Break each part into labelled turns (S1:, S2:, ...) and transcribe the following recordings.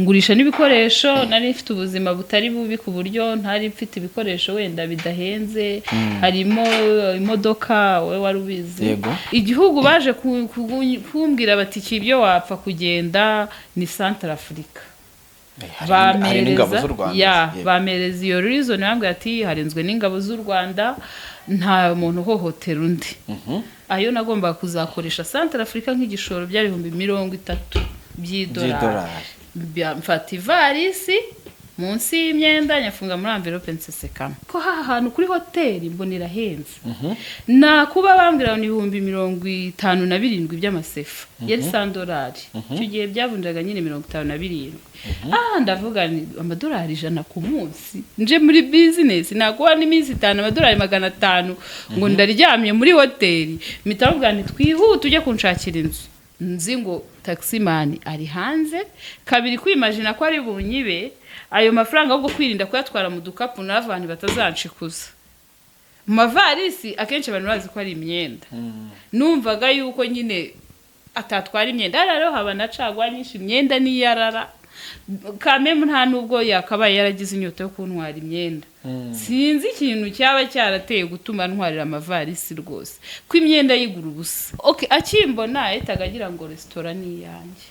S1: ngurisha n'ibikoresho nari mfite ubuzima butari bubi ku buryo ntari mfite ibikoresho wenda bidahenze harimo imodoka we warubizi igihugu baje kumbwira bati kibyo wapfa kugenda ni Central Africa bamereza iyo reason bambwira ati harenzwe n'ingabo z'u Rwanda nta muntu hohotera undi ayo nagomba kuzakoresha Central Africa nk'igishoro byari 30 by'idolari mfata ivarisi munsi y'imyenda nyafunga muri envelope nsesekana ko hantu kuri hoteli mbonera henze na kuba bambwira ni 57 by'amasefa yari $100 cyo gihe byavunjaga nyine 57 ndavuga ni amadolari 100 ku munsi nje muri business nakuba n'iminsi 5 amadolari 500 ngo ndaryamye muri hoteli mitavuga ni twihute ujye kunshakira inzu nzi ngo taximani ari hanze kabiri kwimagina ko ari bunyibe ayo mafaranga ahubwo kwirinda kuyatwara mu dukapu n'abantu batazanshikuza mavarisi akenshi abantu bazi ko ari imyenda numvaga yuko nyine atatwara imyenda rero haba nacagwa nyinshi imyenda niyarara kameme nta nubwo yakabaye yaragize inyota yo kuntwara imyenda sinzi ikintu cyaba cyarateye gutuma ntwarira amavarisi rwose ko imyenda yigura ubusa akimbona yitagagira ngo restaurant ni yanjye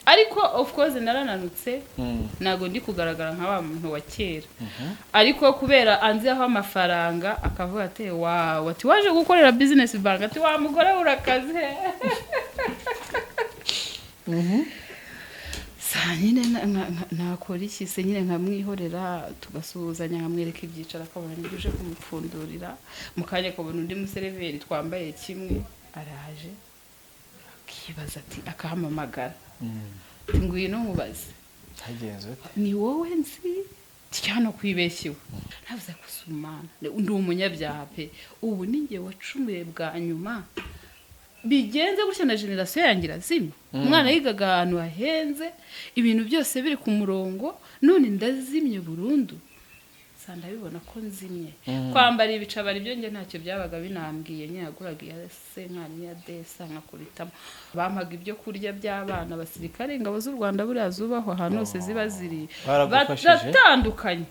S1: ariko of course narananutse nago ndi kugaragara nka wa muntu wa kera ariko kubera anzi aho amafaranga akavuga ati wow ati waje gukorera business bank ati wa mugore urakaze nyine nakora iki se nyine nkamwihorera tugasuhuzanya nkamwereka ibyicara akabona nibyo kumupfundurira mukanya akabona undi musereveri twambaye kimwe araje akibaza ati akahamamagara ngwino mubaze ni wowe nzi cyano kwibeshyewe navuze kusumana ndi umunyabyaha pe ubu ninge wacumuye bwa nyuma bigenze gutya na generation yangira zimwe umwana yigaga ahantu hahenze ibintu byose biri ku murongo none ndazimye burundu sanda bibona ko nzimye kwambara ibicabari byo nge ntacyo byabaga binambwiye nyaguraga ya senkani ya desa nkakuritamo bampaga ibyo kurya by'abana basirikare ingabo z'u Rwanda buri azubaho ahantu hose ziba ziri batandukanye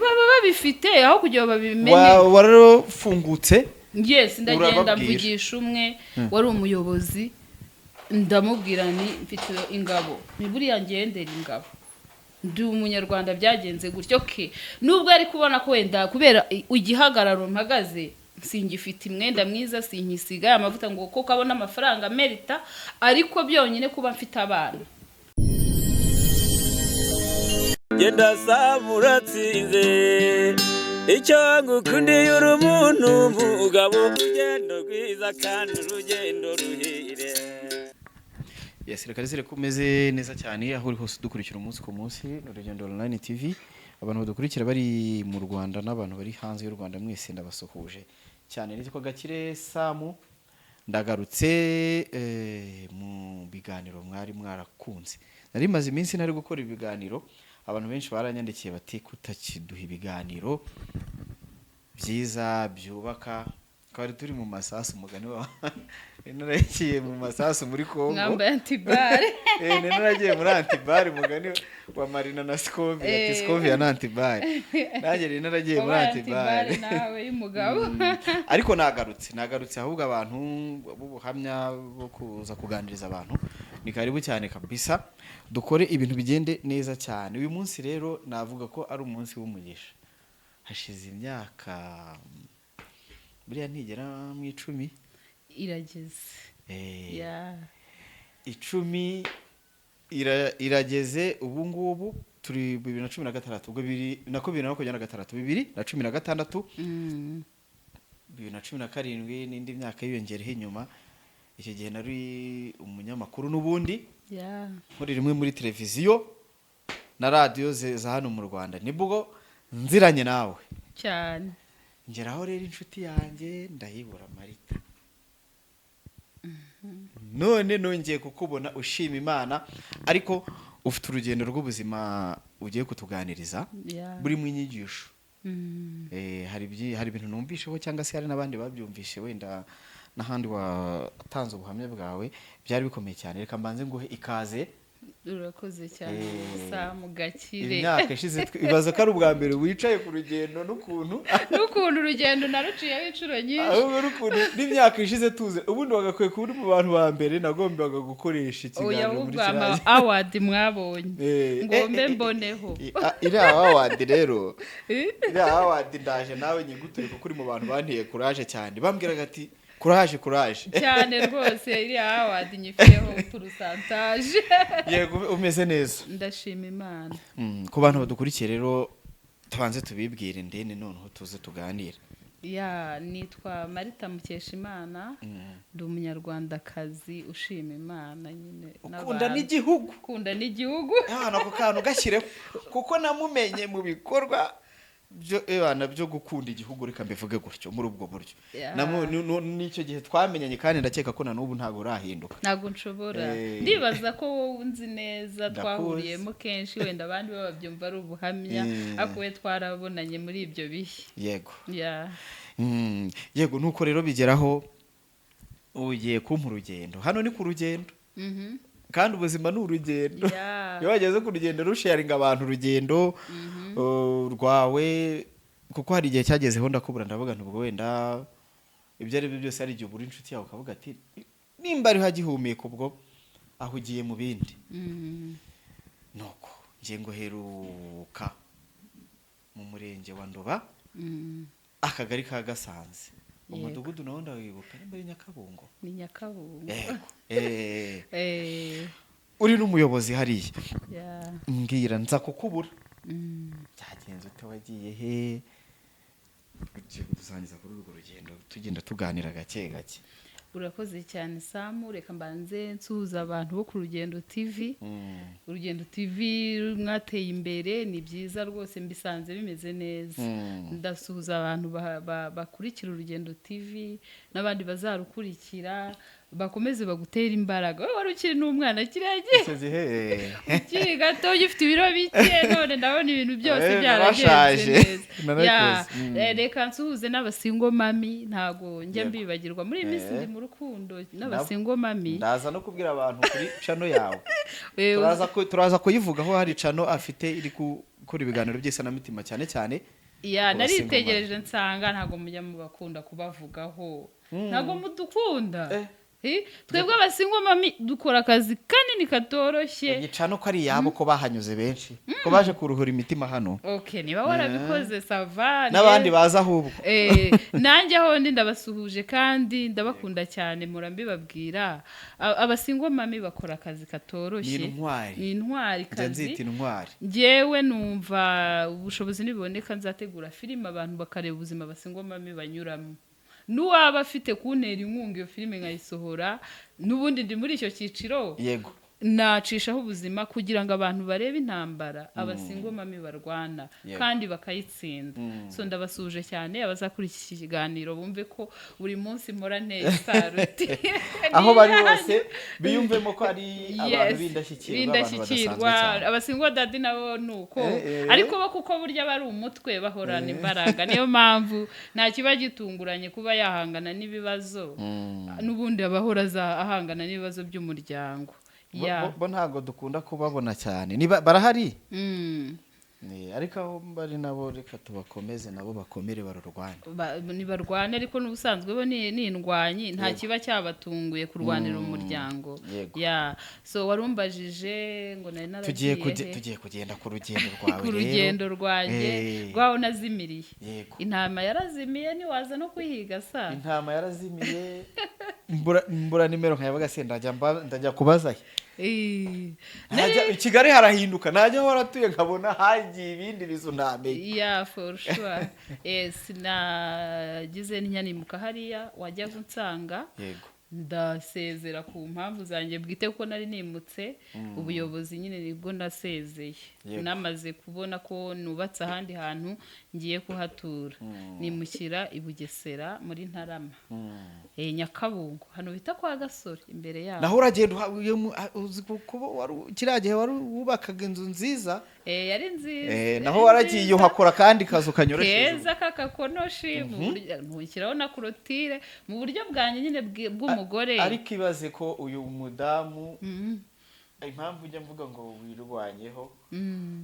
S1: baba babifite aho kugira babimenye
S2: warafungutse
S1: yes ndagenda mvugisha umwe wari umuyobozi ndamubwira ni mfite ingabo ni buri yangendera ingabo ndi umunyarwanda byagenze gutyo nubwo ari kubona ko wenda kubera igihagararo mpagaze singifite imwenda mwiza sinyisiga amavuta ngo ko kabona amafaranga merita ariko byonyine kuba mfite abana
S3: genda samuratsinze icyo ngukundiye uri umuntu mugabo urugendo rwiza kandi urugendo ruhire
S2: reka rizere ko umeze neza cyane aho uri hose dukurikira umunsi ku munsi Urugendo Online TV abantu badukurikira bari mu Rwanda n'abantu bari hanze y'u Rwanda mwese ndabasuhuje cyane nitwa Gakire Samu ndagarutse mu biganiro mwari mwarakunze nari maze iminsi ntari gukora ibiganiro abantu benshi baranyandikiye bati kutakiduha ibiganiro byiza byubaka twari turi mu masasu mugani wa naragiye mu masasu muri Kongo
S1: ngambaye antibare
S2: naragiye muri antibare mugani wa Marina na Scovia ati Scovia na antibare nagiye naragiye muri antibare
S1: nawe y'umugabo
S2: ariko nagarutse ahubwo abantu b'ubuhamya bwo kuza kuganiriza abantu ni karibu cyane kabisa dukore ibintu bigende neza cyane uyu munsi rero navuga ko ari umunsi w'umugisha hashize imyaka buriya ntigera mu 10
S1: irageze ya
S2: 10 irageze ubu ngubu turi 2016 ubwo 2016 2017 n'indi myaka yiyongereho inyuma icyo gihe nari umunyamakuru n'ubundi muri rimwe muri televiziyo na radio za hano mu Rwanda nibwo nziranye nawe
S1: cyane
S2: ngeraho rero inshuti yanjye ndahibura Marita none nongeye kukubona ushima Imana ariko ufite urugendo rw'ubuzima ugiye kutuganiriza buri mu inyigisho hari ibintu numvisheho cyangwa se hari nabandi babyumvishe wenda nahandi watanze ubuhamya bwawe byari bikomeye cyane reka mbanze nguhe ikaze
S1: urakoze cyane Samu Gakire.
S2: imyaka ishize ibaza ko ari ubwa mbere wicaye ku rugendo n'ukuntu
S1: urugendo naruciyeho inshuro nyinshi,
S2: ahubwo n'ukuntu n'imyaka ishize tuze ubundi wagakwiye kuba uri mu bantu ba mbere nagombaga gukoresha ikiganiro muri kiriya
S1: award mwabonye ngombe mboneho
S2: iriya award rero iriya award ndaje nawe nyiguture kuko uri mu bantu banteye courage cyane bambwiraga ati courage
S1: cyane rwose iriya award nyifiyeho pourcentage.
S2: yego umeze neza
S1: ndashima Imana.
S2: ku bantu badukurikiye rero tubanze tubibwire ndene noneho tuze tuganira.
S1: nitwa Marita Mukeshimana, ndi umunyarwandakazi ushima Imana nyine
S2: ukunda n'igihugu nako kantu gashyireho kuko namumenye mu bikorwa byo gukunda igihugu reka mbivuge gutyo muri ubwo buryo n'icyo gihe twamenyanye kandi ndakeka ko na n'ubu ntabwo urahinduka.
S1: ntabwo nshobora ndibaza ko wowe unzi neza twahuriyemo kenshi wenda abandi babyumva ari ubuhamya ariko we twarabonanye muri ibyo bihe.
S2: yego nuko rero bigeraho ugiye kumpa urugendo hano ni ku rugendo kandi ubuzima ni urugendo. iyo wageze ku rugendo rusharinga abantu urugendo rwawe kuko hari igihe cyagezeho ndakubura ndavuga nubwo wenda ibyo ari byo byose ari igihe ubura inshuti yawe ukavuga ati nimba ariho agihumeka ubwo ahugiye mu bindi. nuko ngiye ngo heruka mu murenge wa Ndoba akagari ka Gasanze umudugudu nawo ndawibuka nimba ari Nyakabungo.
S1: ni Nyakabungo.
S2: uri n'umuyobozi hariya mbwira nza kukubura byagenze ute wagiye he dusangiza kuri urwo rugendo tugenda tuganira gake gake.
S1: urakoze cyane Samu, reka mbanze nsuhuza abantu bo ku Rugendo TV. Urugendo TV mwateye imbere ni byiza rwose mbisanze bimeze neza. ndasuhuza abantu bakurikira Urugendo TV n'abandi bazarukurikira bakomeze bagutera imbaraga. wowe wari ukiri n'umwana kirage ukiri gato ugifite ibiro bike none ndabona ibintu byose byaragenze neza. reka nsuhuze n'abasingo mami ntago njya mbibagirwa muri iyi minsi ndi mu rukundo n'abasingo mami.
S2: ndaza no kubwira abantu kuri channel yawe turaza kuyivugaho hari channel afite iri gukora ibiganiro by'isanamitima cyane cyane.
S1: naritegereje nsanga ntago mujya mu bakunda kubavugaho ntago mudukunda. twebwe abasingo mami dukora akazi kanini katoroshye.
S2: igicano ko ari yabo ko bahanyuze benshi ko baje kuruhura imitima hano.
S1: niba warabikoze savane
S2: n'abandi baza ahubwo.
S1: nanjye aho ndi ndabasuhuje kandi ndabakunda cyane murambibabwira. abasingo mami bakora akazi katoroshye ni intwari kazi. njyewe numva ubushobozi niboneka nzategura filime abantu bakareba ubuzima abasingo mami banyuramo. n'uwaba afite kuntera inkunga iyo filime nkayisohora n'ubundi ndi muri icyo cyiciro nacishaho ubuzima kugira ngo abantu barebe intambara abasingo mami barwana kandi bakayitsinda. so ndabasuje cyane abazakuri iki kiganiro bumve ko buri munsi mpora nteye saruti
S2: aho bari bose biyumvemo ko ari abantu b'indashyikirwa
S1: abasingo dadi nabo nuko ariko bo kuko burya bari umutwe bahorana imbaraga niyo mpamvu nta kiba gitunguranye kuba yahangana n'ibibazo n'ubundi abahora ahangana n'ibibazo by'umuryango.
S2: bo ntago dukunda kubabona cyane barahari ariko aho bari nabo reka tubakomeze nabo bakomere
S1: bararwane ariko n'ubusanzwe bo ni indwanyi nta kiba cyabatunguye kurwanira umuryango. so warumbajije ngo nari naragiye
S2: tugiye kugenda ku rugendo rwawe
S1: ku rugendo rwanjye rwaho nazimiriye. intama yarazimiye ntiwaza no kuyihiga sa.
S2: intama yarazimiye mbura nimero nkayabaga se ndajya kubazayo. Kigali harahinduka najya hora tuye nkabona hagiye ibindi bizo ntamenye.
S1: for sure. nagize n'inyanimuka hariya wajya gunsanga. ndasezera ku mpamvu zanjye bwite ko nari nimutse ubuyobozi nyine nibwo ndasezeye. namaze kubona ko nubatse ahandi hantu ngiye kuhatura nimukira i Bugesera muri Ntarama. Nyakabungo hano bita kwa Gasore imbere yaho.
S2: naho uragenda uzi kuko kiragihe wari wubakaga inzu nziza.
S1: yari nziza.
S2: naho waragiye uhakora kandi kazu kanyorosheje
S1: keza kakakonoshi mu buryo ntukiraho na clôture mu buryo bwanjye nyine bw'umugore.
S2: ariko ibaze ko uyu mudamu impamvu ujya mvuga ngo wirwanyeho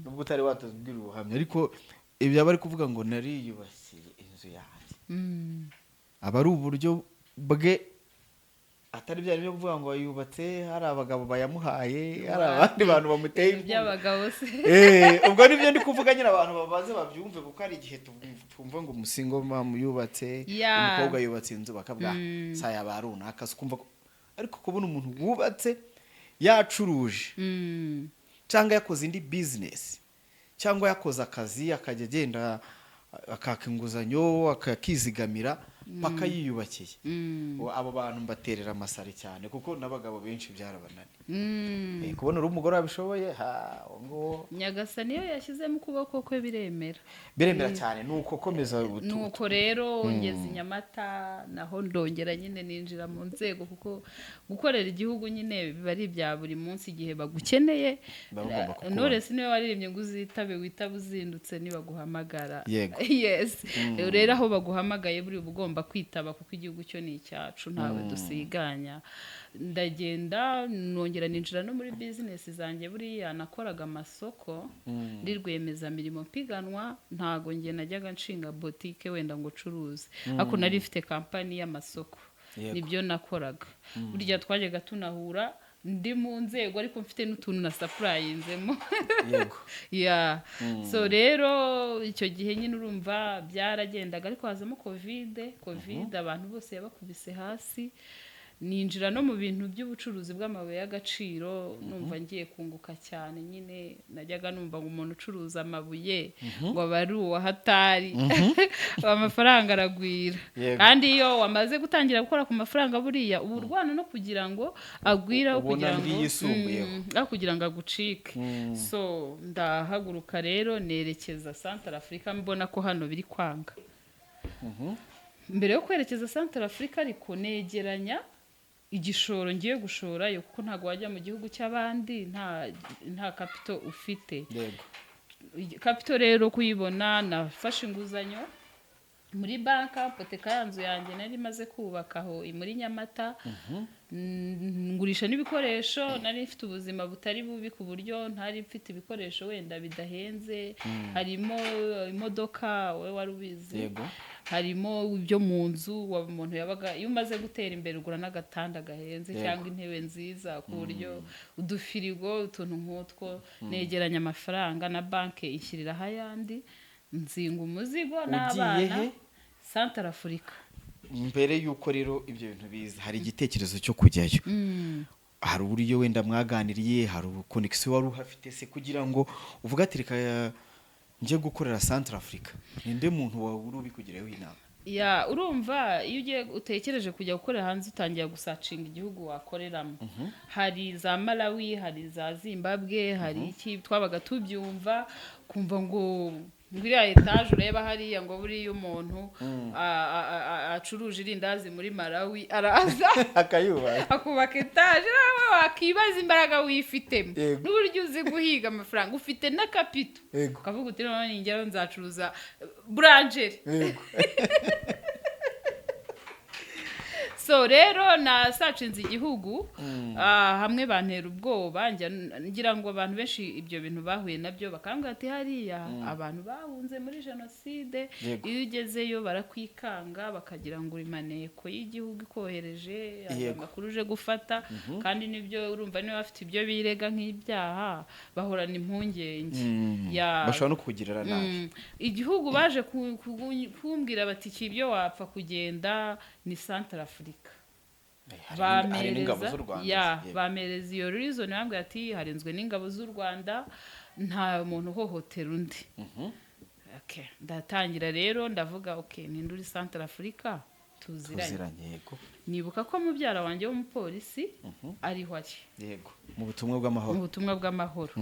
S2: nubwo utari watubwira ubuhamya ariko ibyo bari kuvuga ngo nariyubasiye inzu yanjye aba ari uburyo bwe atari byari byo kuvuga ngo yubatse hari abagabo bayamuhaye hari abandi bantu bamuteye
S1: iby'abagabo se
S2: ubwo nibyo ndi kuvuga nyine abantu babaze babyumve kuko hari igihe twumva ngo umusingo mama yubatse umukobwa yubatse inzu bakabwa saya ba runaka ukumva ariko kubona umuntu wubatse yacuruje cyangwa yakoze indi business cyangwa yakoze akazi akajya agenda akaka inguzanyo akakizigamira paka yiyubakiye abo bantu mbaterera amasari cyane kuko n'abagabo benshi byarabananiye kubona uri umugore wabishoboye ngo
S1: Nyagasani iyo yashyizemo ukuboko kwe
S2: biremera cyane nuko komeza
S1: nuko rero ngeze Nyamata naho ndongera nyine ninjira mu nzego kuko gukorera igihugu nyine biba ari ibya buri munsi igihe bagukeneye Knowless niwe waririmbye ngo uzitabe witaba uzindutse nibaguhamagara yes rero aho baguhamagaye buri ugomba kwitaba kuko igihugu cyo ni icyacu ntawe dusiganya ndagenda nongera ninjira no muri business zanjye buriya nakoraga amasoko ndi rwiyemezamirimo mpiganwa ntago nge najyaga nshinga boutique wenda ngo curuze ariko nari mfite kampani y'amasoko nibyo nakoraga burya twajyaga tunahura ndi mu nzego ariko mfite n'utuntu na supplyinzemo
S2: yego
S1: so rero icyo gihe nyine urumva byaragendaga ariko hazamo covid abantu bose yabakubise hasi ninjira no mu bintu by'ubucuruzi bw'amabuye y'agaciro numva ngiye kunguka cyane nyine najyaga numva ngo umuntu ucuruza amabuye ngo abari uwahatari amafaranga aragwira kandi iyo wamaze gutangira gukora ku mafaranga buriya ubu urwana no kugira ngo agwira kugira ngo agucike so ndahaguruka rero nerekeza Central Africa mbona ko hano biri kwanga mbere yo kwerekeza Central Africa ariko negeranya igishoro ngiye gushora yo kuko ntago wajya mu gihugu cy'abandi nta capital ufite capital rero kuyibona nafashe inguzanyo muri banka poteka yanzu yanjye nari maze kubaka aho muri Nyamata ngurisha n'ibikoresho nari mfite ubuzima butari bubi ku buryo ntari mfite ibikoresho wenda bidahenze harimo imodoka we wari ubizi harimo ibyo mu nzu umuntu yabaga iyo umaze gutera imbere ugura n'agatanda gahenze cyangwa intebe nziza ku buryo udufirigo utuntu nk'utwo negeranya amafaranga na banke ishyirira hayandi nzinga umuzigo n'abana Central Africa
S2: mbere yuko rero ibyo bintu biza hari igitekerezo cyo kujyayo hari uburyo wenda mwaganiriye hari connection wari uhafite se kugira ngo uvuga ati reka nje gukorera Central Africa ninde muntu wawe ubikugireho inama
S1: urumva iyo ugiye utekereje kujya gukorera hanze utangiye gusacinga igihugu wakoreramo hari za Malawi hari za Zimbabwe hari iki twabaga tubyumva kumva ngo ngiriya etage ureba hariya ngo buriya umuntu acuruje irindazi muri Malawi araza
S2: akayubaha
S1: akubaka etage nawe wakibaza imbaraga wifitemo n'uburyo uzi guhiga amafaranga ufite na kapito ukavuga uti none ngero nzacuruza boulangerie so rero nasacinze igihugu hamwe bantera ubwoba ngira ngo abantu benshi ibyo bintu bahuye nabyo bakambwira ati hariya abantu bahunze muri jenoside iyo ugezeyo barakwikanga bakagira ngo uri maneko y'igihugu ikohereje amakuru uje gufata kandi nibyo urumva niba bafite ibyo birega nk'ibyaha bahorana impungenge
S2: bashobora no kukugirira nabi
S1: igihugu baje kumbwira bati ibyo wapfa kugenda ni Central Africa bamereza iyo reason bambwira ati harinzwe n'ingabo z'u Rwanda nta muntu uhohotera undi ndatangira rero ndavuga ninde uri Central Africa tuziranye nibuka ko mubyara wanjye w'umupolisi ariho ari
S2: mu butumwa bw'amahoro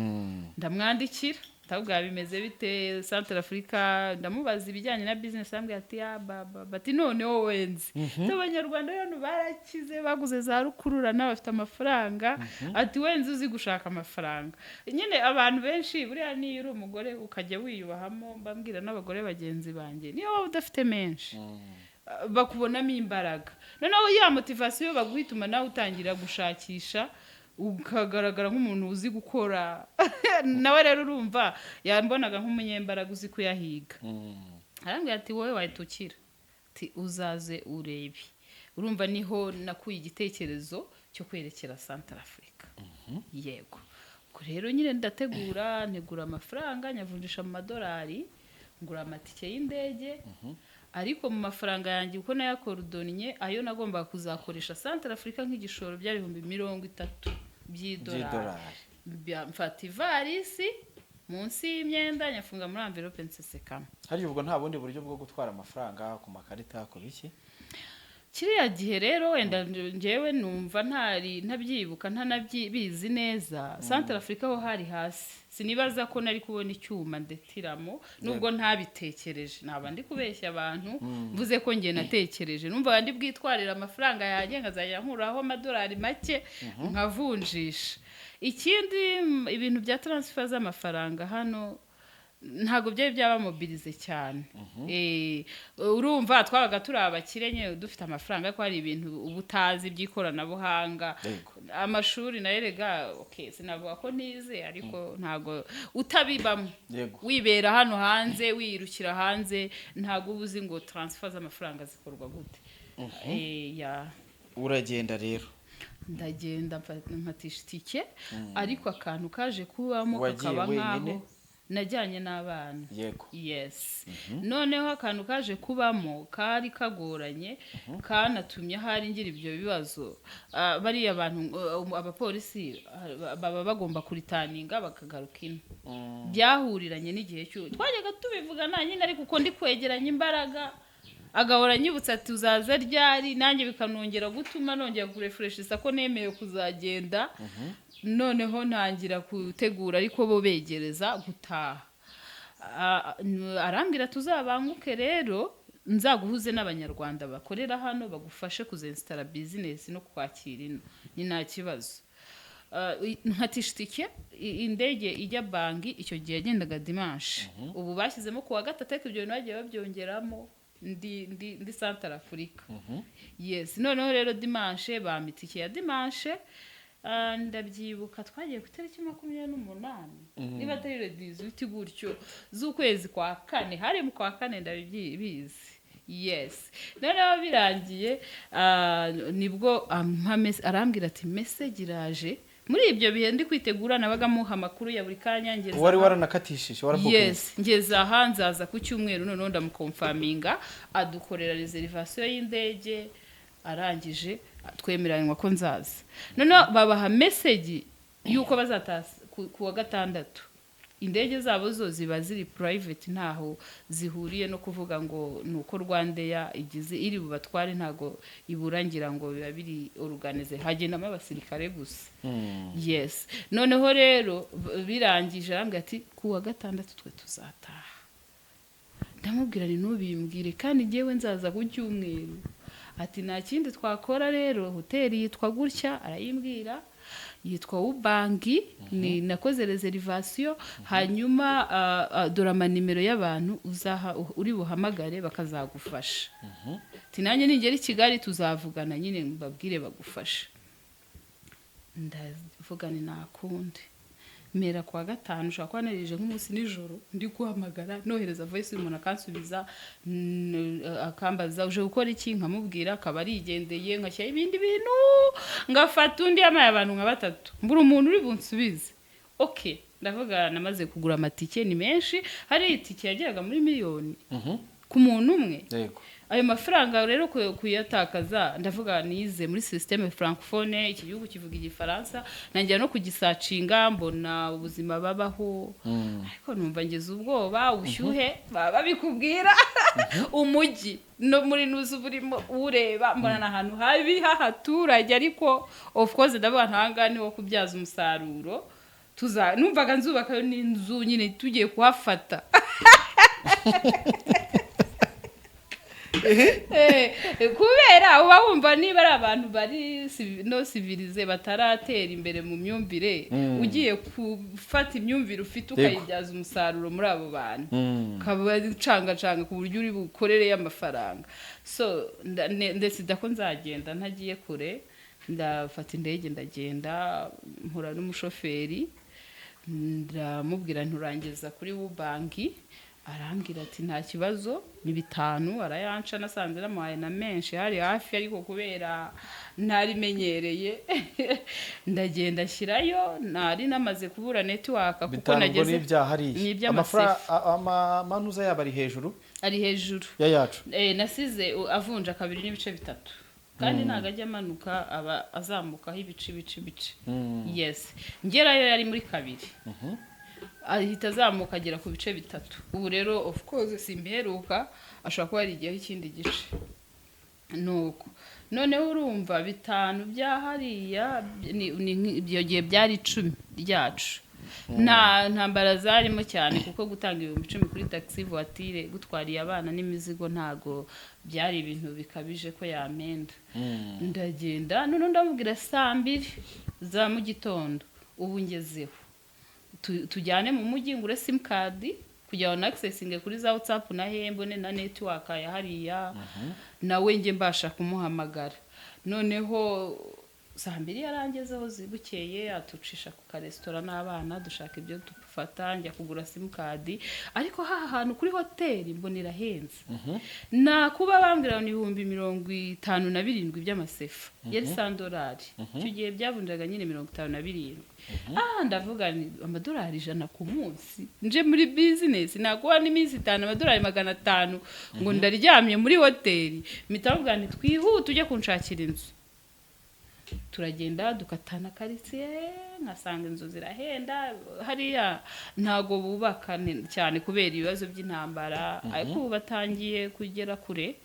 S1: ndamwandikira tabwa bimeze bite Central Africa ndamubaza ibijyanye na business ambwe ati bati none wowe wenzi abanyarwanda rero barakize baguze za rukurura n'abafite amafaranga ati wenzi uzi gushaka amafaranga nyine abantu benshi buriya niyo uri umugore ukajya wiyubahamo mbambwira n'abagore bagenzi banjye niyo waba udafite menshi bakubonamo imbaraga noneho ya motivation baguhituma nawe utangira gushakisha ukagaragara nk'umuntu uzi gukora nawe rero urumva yambonaga nk'umunyembaraga uzi kuyahiga arambwira ati wowe wayitukira ati uzaze urebe urumva niho nakuye igitekerezo cyo kwerekera Centrafrica yego rero nyine ntegura amafaranga nyavunjisha mu madolari ngura amatike y'indege ariko mu mafaranga yanjye uko nayakorodonye ayo nagomba kuzakoresha Centrafrica nk'igishoro byari 30 by'idolari mfata ivarisi munsi y'imyenda nyafunga muri envelope nsesekamo
S2: hari ubwo nta bundi buryo bwo gutwara amafaranga ku makarita ko biki
S1: kiriya gihe rero wenda ngewe numva ntabyibuka ntanabizi neza Centrafrica ho hari hasi sinibaza ko nari kubona icyuma ndetiramo nubwo ntabitekereje naba ndi kubeshya abantu mvuze ko ngiye natekereje numva ndi bwitwarira amafaranga yanjye nkazajya nkuraho amadolari make nkavunjisha ikindi ibintu bya transfer z'amafaranga hano ntago byari byabamobilize cyane urumva twabaga turi abakire nye dufite amafaranga ko hari ibintu ubutazi by'ikoranabuhanga amashuri narega sinavuga ko nize ariko ntago utabibamo wibera hano hanze wirukira hanze ntago ubuzi ngo transfer z'amafaranga zikorwa gute
S2: uragenda rero
S1: ndagenda mpatisha itike ariko akantu kaje kubamo kakaba nkaho najyanye n'abana yes noneho akantu kaje kubamo kari kagoranye kanatumye hari ngira ibyo bibazo bari abantu abapolisi baba bagomba kuritaninga bakagaruka ino byahuriranye n'igihe cyo twajyaga tubivuga nyine ariko uko ndi kwegeranya imbaraga agahora nyibutsa ati uzaza ryari nanjye bikanongera gutuma nongera kurefreshisha ko nemeye kuzagenda noneho ntangira gutegura ariko bo begereza gutaha arambwira tuzabanguke rero nzaguhuze n'abanyarwanda bakorera hano bagufashe kuzinstara business no kwakira ino ni nta kibazo nkatishtike indege ijya banki icyo gihe yagendaga dimanche ubu bashyizemo kuwa gatatu ariko ibyo bintu bagiye babyongeramo ndi Centrafrica yes noneho rero dimanche bamitike ya dimanche ndabyibuka twagiye ku itariki 28 niba atari le 18 gutyo z'ukwezi kwa kane hari mu kwa kane ndabizi yes noneho birangiye nibwo arambwira ati message iraje muri ibyo bihe ndi kwitegura nabaga muha makuru ya buri kanya ngeze
S2: wari waranakatishije warabuke
S1: yes ngeze hanzaza ku cyumweru none ndamukonfaminga adukorera reservation y'indege arangije twemeranywa ko nzaza none babaha message yuko bazatasa kuwa gatandatu indege zabo zo ziba ziri private ntaho zihuriye no kuvuga ngo nuko Rwandair igize iri bubatware ntago iburangira ngo biba biri organize hagendamo abasirikare gusa yes noneho rero birangije arambwira ati kuwa gatandatu twe tuzataha ndamubwira ni nubimbwire kandi ngewe nzaza ku cyumweru ati nta kindi twakora rero hoteli yitwa gutya arayimbwira yitwa Ubangi ni nakoze reservation hanyuma dorama nimero y'abantu uri buhamagare bakazagufasha tinanye ningera i Kigali tuzavugana nyine mbabwire bagufasha ndavugana nakundi mera kwa gatanu ushaka kwanarije nk'umunsi nijoro ndi guhamagara nohereza voice umuntu akansubiza akambaza uje gukora iki nkamubwira akaba arigendeye nkashya ibindi bintu ngafata undi amaye abantu nka batatu mbura umuntu uri bunsubize ndavuga namaze kugura amatike ni menshi hari itike yageraga muri miliyoni ku muntu umwe
S2: yego
S1: ayo mafaranga rero kuyatakaza ndavuga nize muri systeme francophone iki gihugu kivuga igifaransa nanjye no kugisacinga mbona ubuzima babaho ariko numva ngeze ubwoba ubushyuhe baba bikubwira umujyi no muri nuzu burimo ureba mbona ahantu habi hahaturage ariko of course ndavuga ntangane wo kubyaza umusaruro numvaga nzubaka n'inzu nyine tugiye kuhafata kubera uba wumva niba ari abantu bari no civilize bataratera imbere mu myumvire ugiye gufata imyumvire ufite ukayibyaza umusaruro muri abo bantu kaba canga ku buryo uri bukorere y'amafaranga so ndetse dako nzagenda ntagiye kure ndafata indege ndagenda mpura n'umushoferi ndamubwira nturangeza kuri Wubangi arambwira ati nta kibazo ni 5 arayanca nasanze namuhaye na menshi hari hafi ariko kubera ntarimenyereye ndagenda shyirayo nari namaze kubura network kuko nageze
S2: ni amanuza yaba ari hejuru ya yacu
S1: nasize avunja 2.3 kandi ntago ajya amanuka aba azamukaho ibice yes ngerayo yari muri 2 ahita azamuka agera ku bice 3 ubu rero of course simbiheruka ashobora kuba ari igihe ikindi gice nuko noneho urumva 5 byahariya ibyo gihe byari 10 ryacu nta ntambara zarimo cyane kuko gutanga 10,000 kuri taxi voiture gutwariye abana n'imizigo ntago byari ibintu bikabije ko yamenda ndagenda none ndamubwira 2 za mu gitondo ubu ngezeho tujyane mu mujyi ngure sim card kugira ngo accessinge kuri za WhatsApp na hembone na network ya hariya nawe nge mbasha kumuhamagara noneho 2 yarangezeho zibukeye atucisha ku karesitora n'abana dushaka ibyo dufata njya kugura sim card ariko hantu kuri hoteli mbonera henze na kuba bambwira ni 57,000 by'amasefa yari $100 cyo gihe byavunjaga nyine 57 ndavuga ni amadolari 100 ku munsi nje muri business nakuba ni minsi 5 amadolari 500 ngo ndaryamye muri hoteli mitavuga ni twihuta ujye kunshakira inzu turagenda dukatana quartier nkasanga inzu zirahenda hariya ntago bubaka cyane kubera ibibazo by'intambara ariko batangiye kugera kure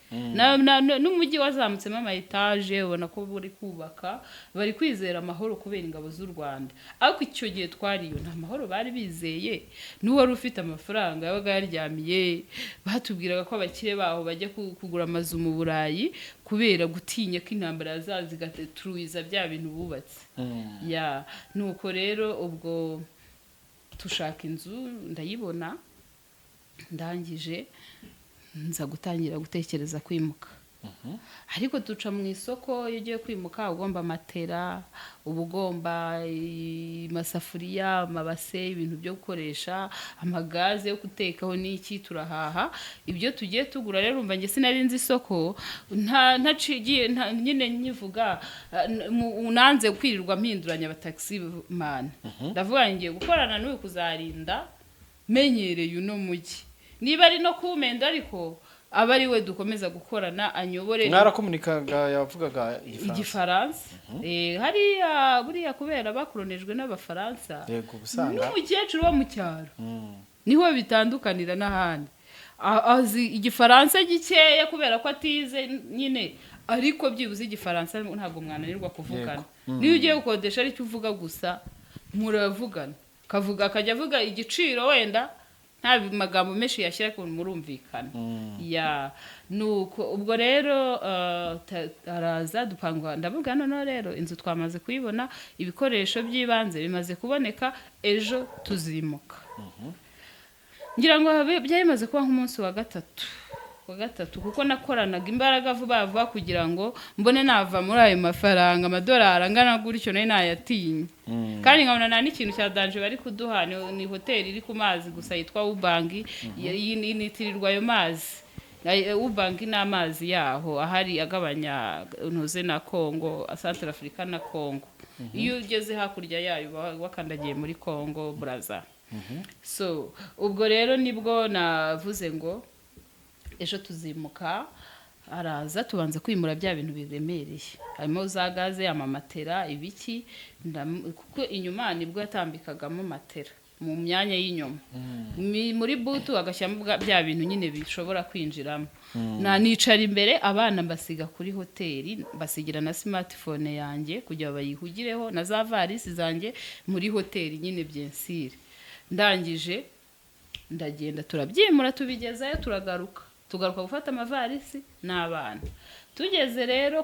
S1: n'umujyi wazamutsemo ama etage ubona ko buri kubaka bari kwizera amahoro kubera ingabo z'u Rwanda ariko icyo gihe twariyo nta mahoro bari bizeye n'uwari ufite amafaranga yabaga yaryamiye batubwiraga ko abakire baho bajya kugura amazu mu Burayi kubera gutinya ko intambara yazazigatetruiza bya bintu bubatse nuko rero ubwo tushaka inzu ndayibona ndangije nza gutangira gutekereza kwimuka ariko tuca mu isoko iyo ugiye kwimuka ugomba matera ubugomba amasafuriya amabase ibintu byo gukoresha amagaze yo gutekaho n'iki turahaha ibyo tugiye tugura rero umva nge sinari nzi isoko ntacigiye nyine nyivuga unanze kwirirwa mpinduranya abataxi man ndavuga ngiye gukorana n'uyu kuzarinda menyereye uno mujyi niba ari no kumenda ariko abari we dukomeza gukorana anyobore
S2: mwarakomunikaga yavugaga
S1: igifaransa hariya buriya kubera bakoronejwe n'abafaransa
S2: yego busanga
S1: n'umukecuru wo mu cyaro niho bitandukanira n'ahandi azi igifaransa gikeya kubera ko atize nyine ariko byibuze igifaransa ntabwo mwananirwa kuvugana niyo ugiye gukodesha aricyo uvuga gusa muravugana kavuga akajya avuga igiciro wenda nta magambo menshi yashyira ku murumvikana nuko ubwo rero araza dupangwa ndavuga none rero inzu twamaze kuyibona ibikoresho by'ibanze bimaze kuboneka ejo tuzimuka ngira ngo byayimaze kuba nk'umunsi wa gatatu kuko nakoranaga imbaraga vuba kugira ngo mbone nava muri ayo mafaranga amadolari angana gutyo nayo nayatinye kandi nkabona nta n'ikintu cya danje bari kuduha ni hoteli iri ku mazi gusa yitwa Wubangi yinitirirwa ayo mazi Wubangi n'amazi yaho ahari agabanya ntuze na Congo Central Africa na Congo iyo ugeze hakurya yayo wakandagiye muri Congo Brazza so ubwo rero nibwo navuze ngo ejo tuzimuka araza tubanza kwimura bya bintu biremereye harimo za gaze amamatera ibiki kuko inyuma nibwo yatambikagamo matera mu myanya y'inyuma muri butu agashyamo bya bintu nyine bishobora kwinjiramo nicara imbere abana mbasiga kuri hoteli basigira na smartphone yanjye kugira bayihugireho na za varisi zanjye muri hoteli nyine byensire ndangije ndagenda turabyimura tubigezayo tugaruka gufata amavarisi n'abana tugeze rero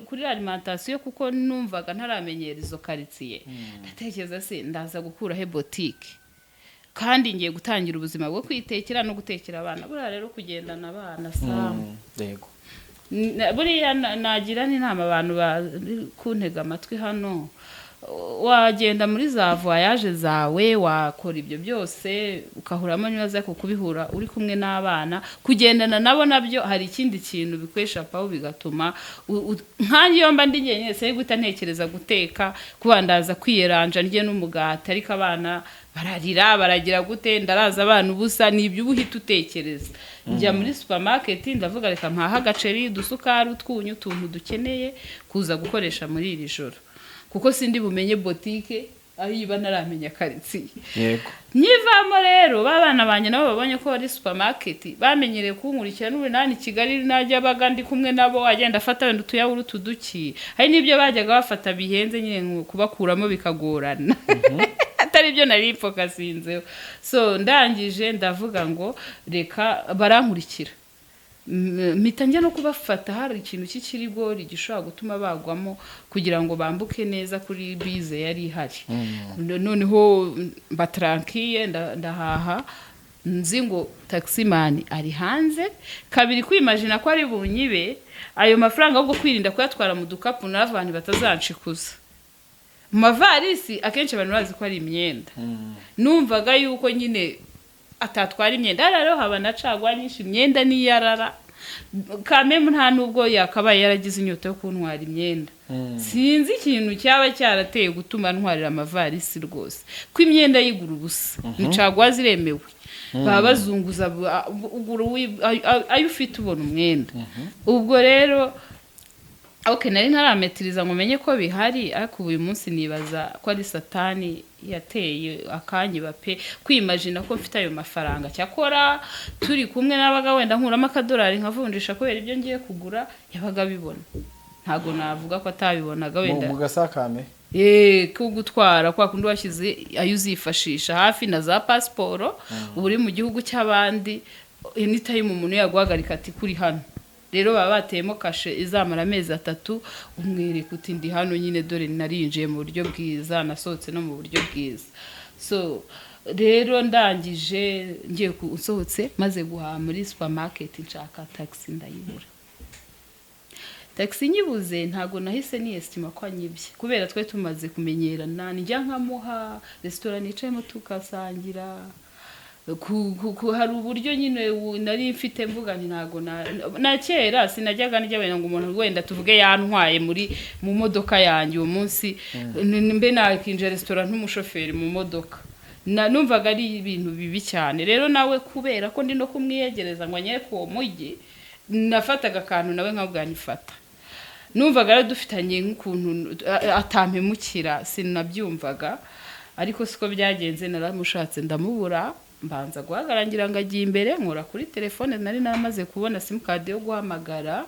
S1: kuri alimentation kuko numvaga ntaramenyera izo quartier ndatekereza se ndaza gukura he boutique kandi ngiye gutangira ubuzima bwo kwitekera no gutekera abana bura rero kugendana abana samu
S2: yego
S1: buriya nagira n'inama abantu bari kuntega amatwi hano wagenda muri za voyage zawe wakora ibyo byose ukahuramo n'ibibazo ariko kubihura uri kumwe n'abana kugendana nabo nabyo hari ikindi kintu bikwesha paho bigatuma nkanjye iyo mba ndi njyenyine se guta ntekereza guteka kubandaza kwiyeranja ndye n'umugati ariko abana bararira baragira gute ndaraza abana ubusa nibyo ubuhita utekereza njya muri supermarket ndavuga reka mpaha agaceri dusukari utwunyu tuntu dukeneye kuza gukoresha muri iri joro kuko sindi bumenye boutique aho iba naramenya karitsiye
S2: yego
S1: nyivamo rero babana banye nabo babonye ko ari supermarket bamenyereye kunkurikira n'ubunani Kigali najya baga ndi kumwe nabo agenda afata wenda tuyawuru tuduki hari nibyo bajyaga bafata bihenze nyine kubakuramo bikagorana atari byo nari focusinze so ndangije ndavuga ngo reka barankurikira mpita njya no kubafata hari ikintu cy'ikirigori gishobora gutuma bagwamo kugira ngo bambuke neza kuri bize yari ihari noneho batrankiye ndahaha nzi ngo taximani ari hanze kabiri kwimagina ko ari bunyibe ayo mafaranga ahubwo kwirinda kuyatwara mu dukapu n'abantu batazancikuza mu mavarisi akenshi abantu bazi ko ari imyenda numvaga yuko nyine atatwara imyenda rero haba nacagwa nyinshi imyenda niyarara kameme nta nubwo yakabaye yaragize inyota yo kuntwara imyenda sinzi ikintu cyaba cyarateye gutuma ntwarira amavarisi rwose ko imyenda yigura ubusa ncagwa ziremewe baba bazunguza ayo ufite ubona umwenda ubwo rero nari ntarametiriza ngo menye ko bihari ariko uyu munsi nibaza ko ari satani yateye akanyiba pe kwimagina ko mfite ayo mafaranga cyakora turi kumwe n'abaga wenda nkuramo akadolari nkavunjisha kubera ibyo ngiye kugura yabaga bibona ntago navuga ko atabibonaga wenda
S2: mu gasakame
S1: ko gutwara kwa kundi washyize ayo uzifashisha hafi na za pasiporo uri mu gihugu cy'abandi anytime umuntu yaguhagarika ati kuri hano rero baba bateyemo kashe izamara amezi 3 umwereka uti ndi hano nyine dore narinjiye mu buryo bwiza nasohotse no mu buryo bwiza so rero ndangije ngiye gusohotse maze guhaha muri supermarket nshaka taxi ndayibura taxi nyibuze ntago nahise estima ko anyibye kubera twe tumaze kumenyerana njya nkamuha restaurant nicayemo tukasangira hari uburyo nyine nari mfite mvuga nti ntago na kera sinajyaga njya wenda ngo umuntu wenda tuvuge yantwaye mu modoka yanjye uwo munsi mbe nakinje restaurant n'umushoferi mu modoka numvaga ari ibintu bibi cyane rero nawe kubera ko ndi no kumwiyegereza ngo anyere ko mujyi nafataga akantu nawe nkabwanifata numvaga rero dufitanye nk'ukuntu atampemukira sinabyumvaga ariko siko byagenze naramushatse ndamubura mbanza guhagarangira ngo agiye imbere nkora kuri telefone nari namaze kubona simcard yo guhamagara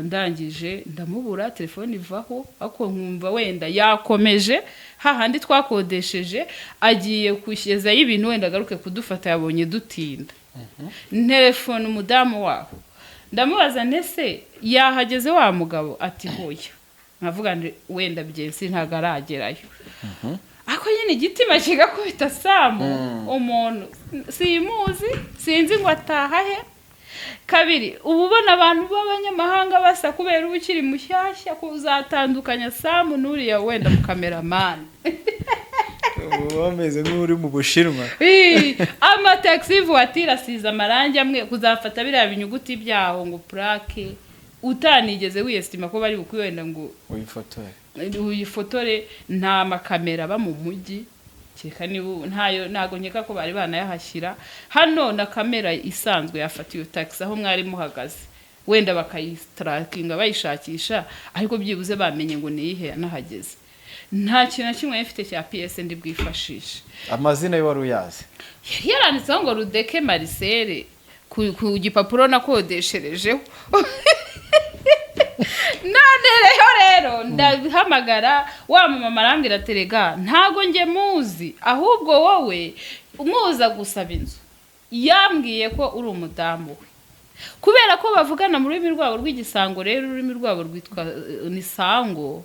S1: ndangije ndamubura telefone ivaho ako nkumva wenda yakomeje hahandi twakodesheje agiye kushyeza y'ibintu wenda garuke kudufata yabonye dutinda telefone umudamu waho ndamubaza nese yahageze wa mugabo ati hoya nkavuga wenda byensi ntago aragerayo ako nyine igitima kigakubita Samu umuntu simuzi sinzi ngo atahahe kabiri ububona abantu b'abanyamahanga basa kubera ubukiri mushyashya kuzatandukanya Samu nuriya wenda mu cameraman
S2: wameze nk'uri mu Bushinwa
S1: ama taxi voiture asize amarangi amwe kuzafata biriya binyuguti byaho ngo plaque utanigeze wiyestima ko bari bukwenda ngo uyifotore nta makamera ba mu mujyi cyeka nibu ntago nkeka ko bari banayahashyira hano na kamera isanzwe yafatiye taxi aho mwari muhagaze wenda bakayitrackinga bayishakisha ariko byibuze bamenye ngo niyihe nahageze nta kintu kimwe mfite cya PS ndi bwifashisha amazina yo wari uyazi yaranditseho ngo Rudeke Marcel ku gipapuro nakodesherejeho none rero ndahamagara wa mama arambwira terega ntago nge muzi ahubwo wowe umuza gusaba inzu yambwiye ko uri umudamu we kubera ko bavugana mu rurimi rwabo rw'igisango rero ururimi rwabo rwitwa nisango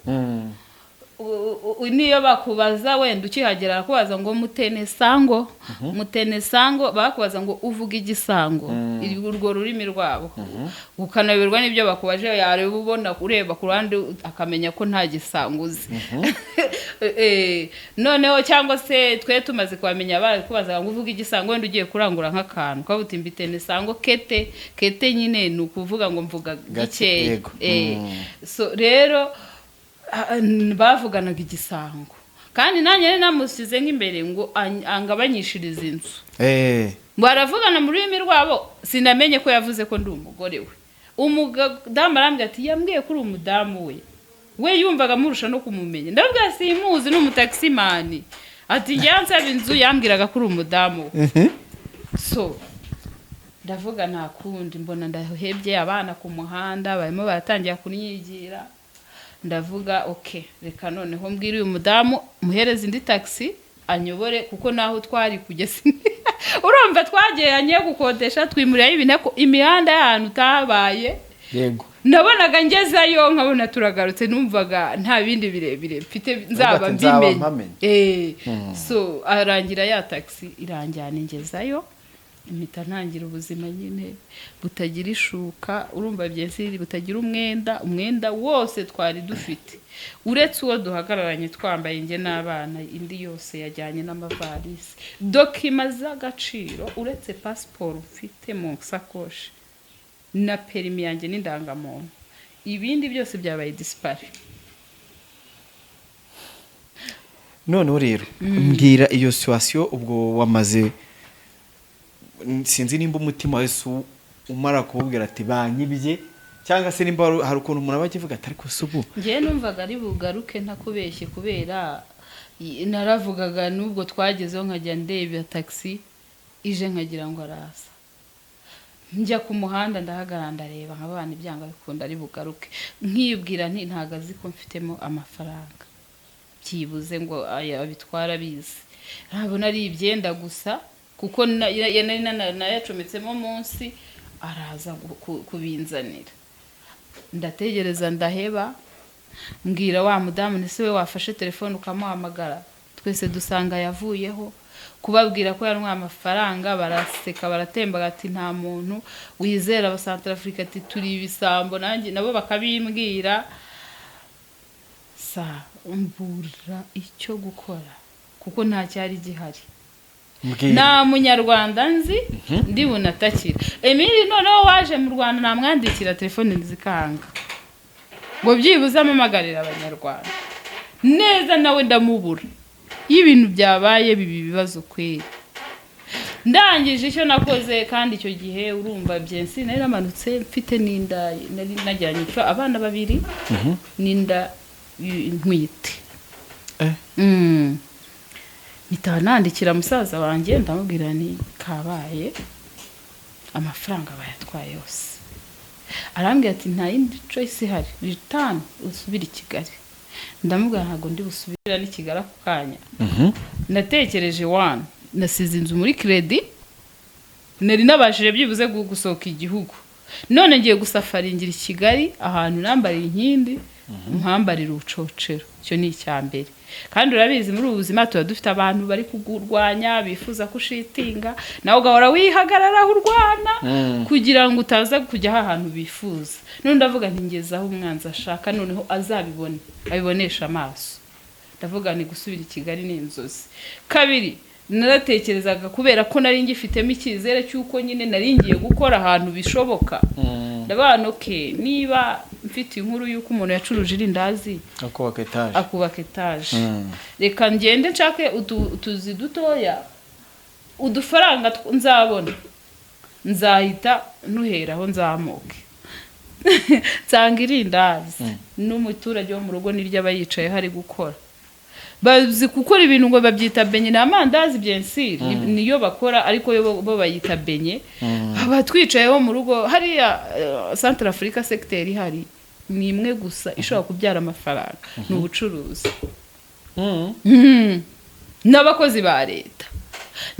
S1: niyo bakubaza wenda ukihagera arakubaza ngo mutene sango bakubaza ngo uvuga igisango urwo rurimi rwabo ukanaberwa n'ibyo bakubaje yareba ubona ureba ku ruhande akamenya ko nta gisango uzi noneho cyangwa se twe tumaze kubamenya bakubaza ngo uvuga igisango wenda ugiye kurangura nk'akantu kabuti mbitene sango kete nyine ni ukuvuga ngo mvuga gikeya so rero bavuganaga igisango kandi nanjye namusize nk'imbere ngo angabanyishirize inzu baravugana mu rurimi rwabo sinamenye ko yavuze ko ndi umugore we umudamu arambwira ati yambwiye ko uri umudamu we yumvaga amurusha no kumumenya ndavuga simuzi n'umutaximani ati yansaba inzu yambwiraga ko uri umudamu we so ndavuga nta kundi mbona ndahebye abana ku muhanda barimo baratangira kunyigira ndavuga reka noneho mbwira uyu mudamu muhereze indi taxi anyobore kuko naho twari kugeza urumva twageranye gukodesha twimurirayo ibintu imihanda y'ahantu utabaye
S2: yego
S1: nabonaga ngezeyo nkabona turagarutse numvaga nta bindi birebire mfite nzaba mbimenye so arangira ya taxi iranjyana ingezayo impita ntangira ubuzima nyine butagira ishuka urumva byensiri butagira umwenda wose twari dufite uretse uwo duhagararanye twambaye nge n'abana indi yose yajyanye n'amavarisi dokima z'agaciro uretse pasiporo mfite mu sakoshi na perimi yanjye n'indangamuntu ibindi byose byabaye disipari
S2: noneho rero mbwira iyo situation ubwo wamaze sinzi nimba umutima wese umara kububwira ati banyibye cyangwa se nimba hari ukuntu umuntu aba akivuga ati ariko subu
S1: ngiye numvaga ari bugaruke ntakubeshye kubera naravugaga nubwo twagezeho nkajya ndeba taxi ije nkagira ngo araza njya ku muhanda ndahagarara ndareba nk'abana ibyanga bikunda ari bugaruke nkiyubwira nti ntago azi ko mfitemo amafaranga byibuze ngo abitwara bize ntabona ari ibyenda gusa kuko nayacometsemo munsi araza kubinzanira ndategereza ndaheba mbwira wa mudamu nese we wafashe telefone ukamuhamagara twese dusanga yavuyeho kubabwira ko yanwa amafaranga baraseka baratemba ati nta muntu wizera aba Central Africa ati turi ibisambo nanjye nabo bakabimbwira mbura icyo gukora kuko nta cyari gihari nta munyarwanda nzi ndi bunatakira Emile noneho waje mu Rwanda namwandikira telefone nzikanga ngo byibuze amamagarira abanyarwanda neza nawe ndamubura y'ibintu byabaye bibi bibazo kweri ndangije icyo nakoze kandi icyo gihe urumva byensi nari namanutse mfite n'inda nari najyanye abana babiri n'inda ntwite nandikira musaza wanjye ndamubwira ni kabaye amafaranga bayatwaye yose arambwira ati nta yindi choice ihari return usubira i Kigali ndamubwira ntago ndi busubira ni Kigali ako kanya natekereje nasize inzu muri credit nari nabashije byibuze gusohoka igihugu none ngiye gusafaringira i Kigali ahantu nambariye inkindi mpambarira ubucocero cyo ni icyambere kandi urabizi muri ubuzima tuba dufite abantu bari kugurwanya bifuza kushitinga nawe ugahora wihagararaho urwana kugira ngo utaza kujya ahantu bifuza none ndavuga nti ngezaho umwanzi ashaka noneho azabibone abibonesha amaso ndavuga ni gusubira i Kigali n'inzozi kabiri naratekerezaga kubera ko nari ngifitemo ikizere cyuko nyine nari ngiye gukora ahantu bishoboka ndabana niba mfite inkuru yuko umuntu yacuruje irindazi akubaka etage reka ngende nshake utuzi dutoya udufaranga nzabona nzahita nuheraho nzamuke nsanga irindazi n'umuturage wo mu rugo niryo aba yicaye hari gukora bazi gukora ibintu ngo babyita benye n'amandazi byensiri niyo bakora ariko bo bayita benye abatwicayeho mu rugo hariya Central Africa sector ihari ni imwe gusa ishobora kubyara amafaranga n'ubucuruzi n'abakozi ba leta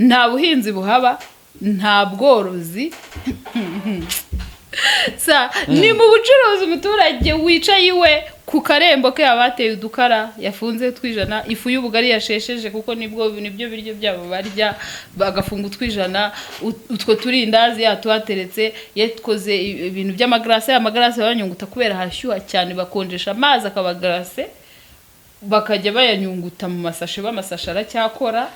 S1: nta buhinzi buhaba nta bworozi ni mu bucuruzi umuturage wicaye iwe ku karembo ke abateye udukara yafunze twijana ifu y'ubugari yashesheje kuko nibyo biryo byabo barya bagafunga utwijana utwo turindazi yatuhateretse yatkoze ibintu by'amagrase banyunguta kubera hashyuha cyane bakonjesha amazi akaba glase bakajya bayanyunguta mu masashe b'amasashe aracyakora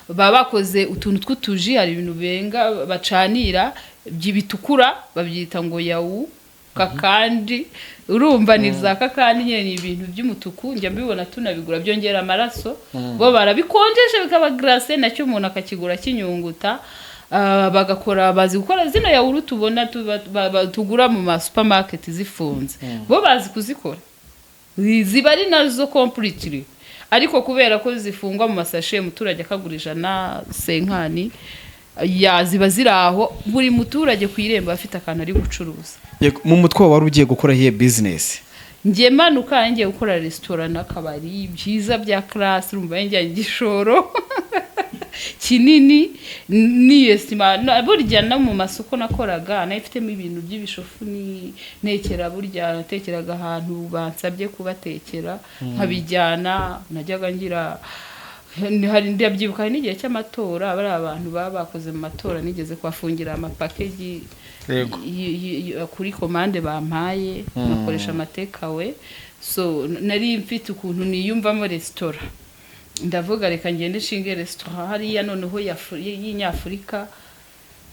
S1: bakoze utuntu tw'utuji hari ibintu benga bacanira bitukura babyita ngo yawu kakandi urumva ni za kakandi nyene ni ibintu by'umutuku njya mbibona tunabigura byongera amaraso bo barabikonjesha bikaba glacé nacyo umuntu akakigura kinyunguta bagakora bazi gukora zino yawuru tubona tugura mu ma supermarket zifunze bo bazi kuzikora ziba ari nazo completely ariko kubera ko zifungwa mu masashe muturage akagurija na senkani ziba ziraho buri muturage kwiremba afite akantu ari gucuruza
S2: mu mutwe wari ugiye gukora hiye business
S1: ngiye manuka ngiye gukora restaurant n'akabari byiza bya class urumva ngiye igishoro kinini ni estima burya no mu masoko nakoraga nayifitemo ibintu by'ibishofu ni nekera burya natekeraga ahantu bansabye kubatekera nkabijyana najyaga ngira hari ndabyibuka n'igihe cy'amatora bari abantu bakoze mu matora nigeze kwafungira amapakeji kuri komande bampaye nakoresha amatekawe so nari mfite ukuntu niyumvamo restaurant ndavuga reka ngende shinge restaurant hariya noneho y'inyafurika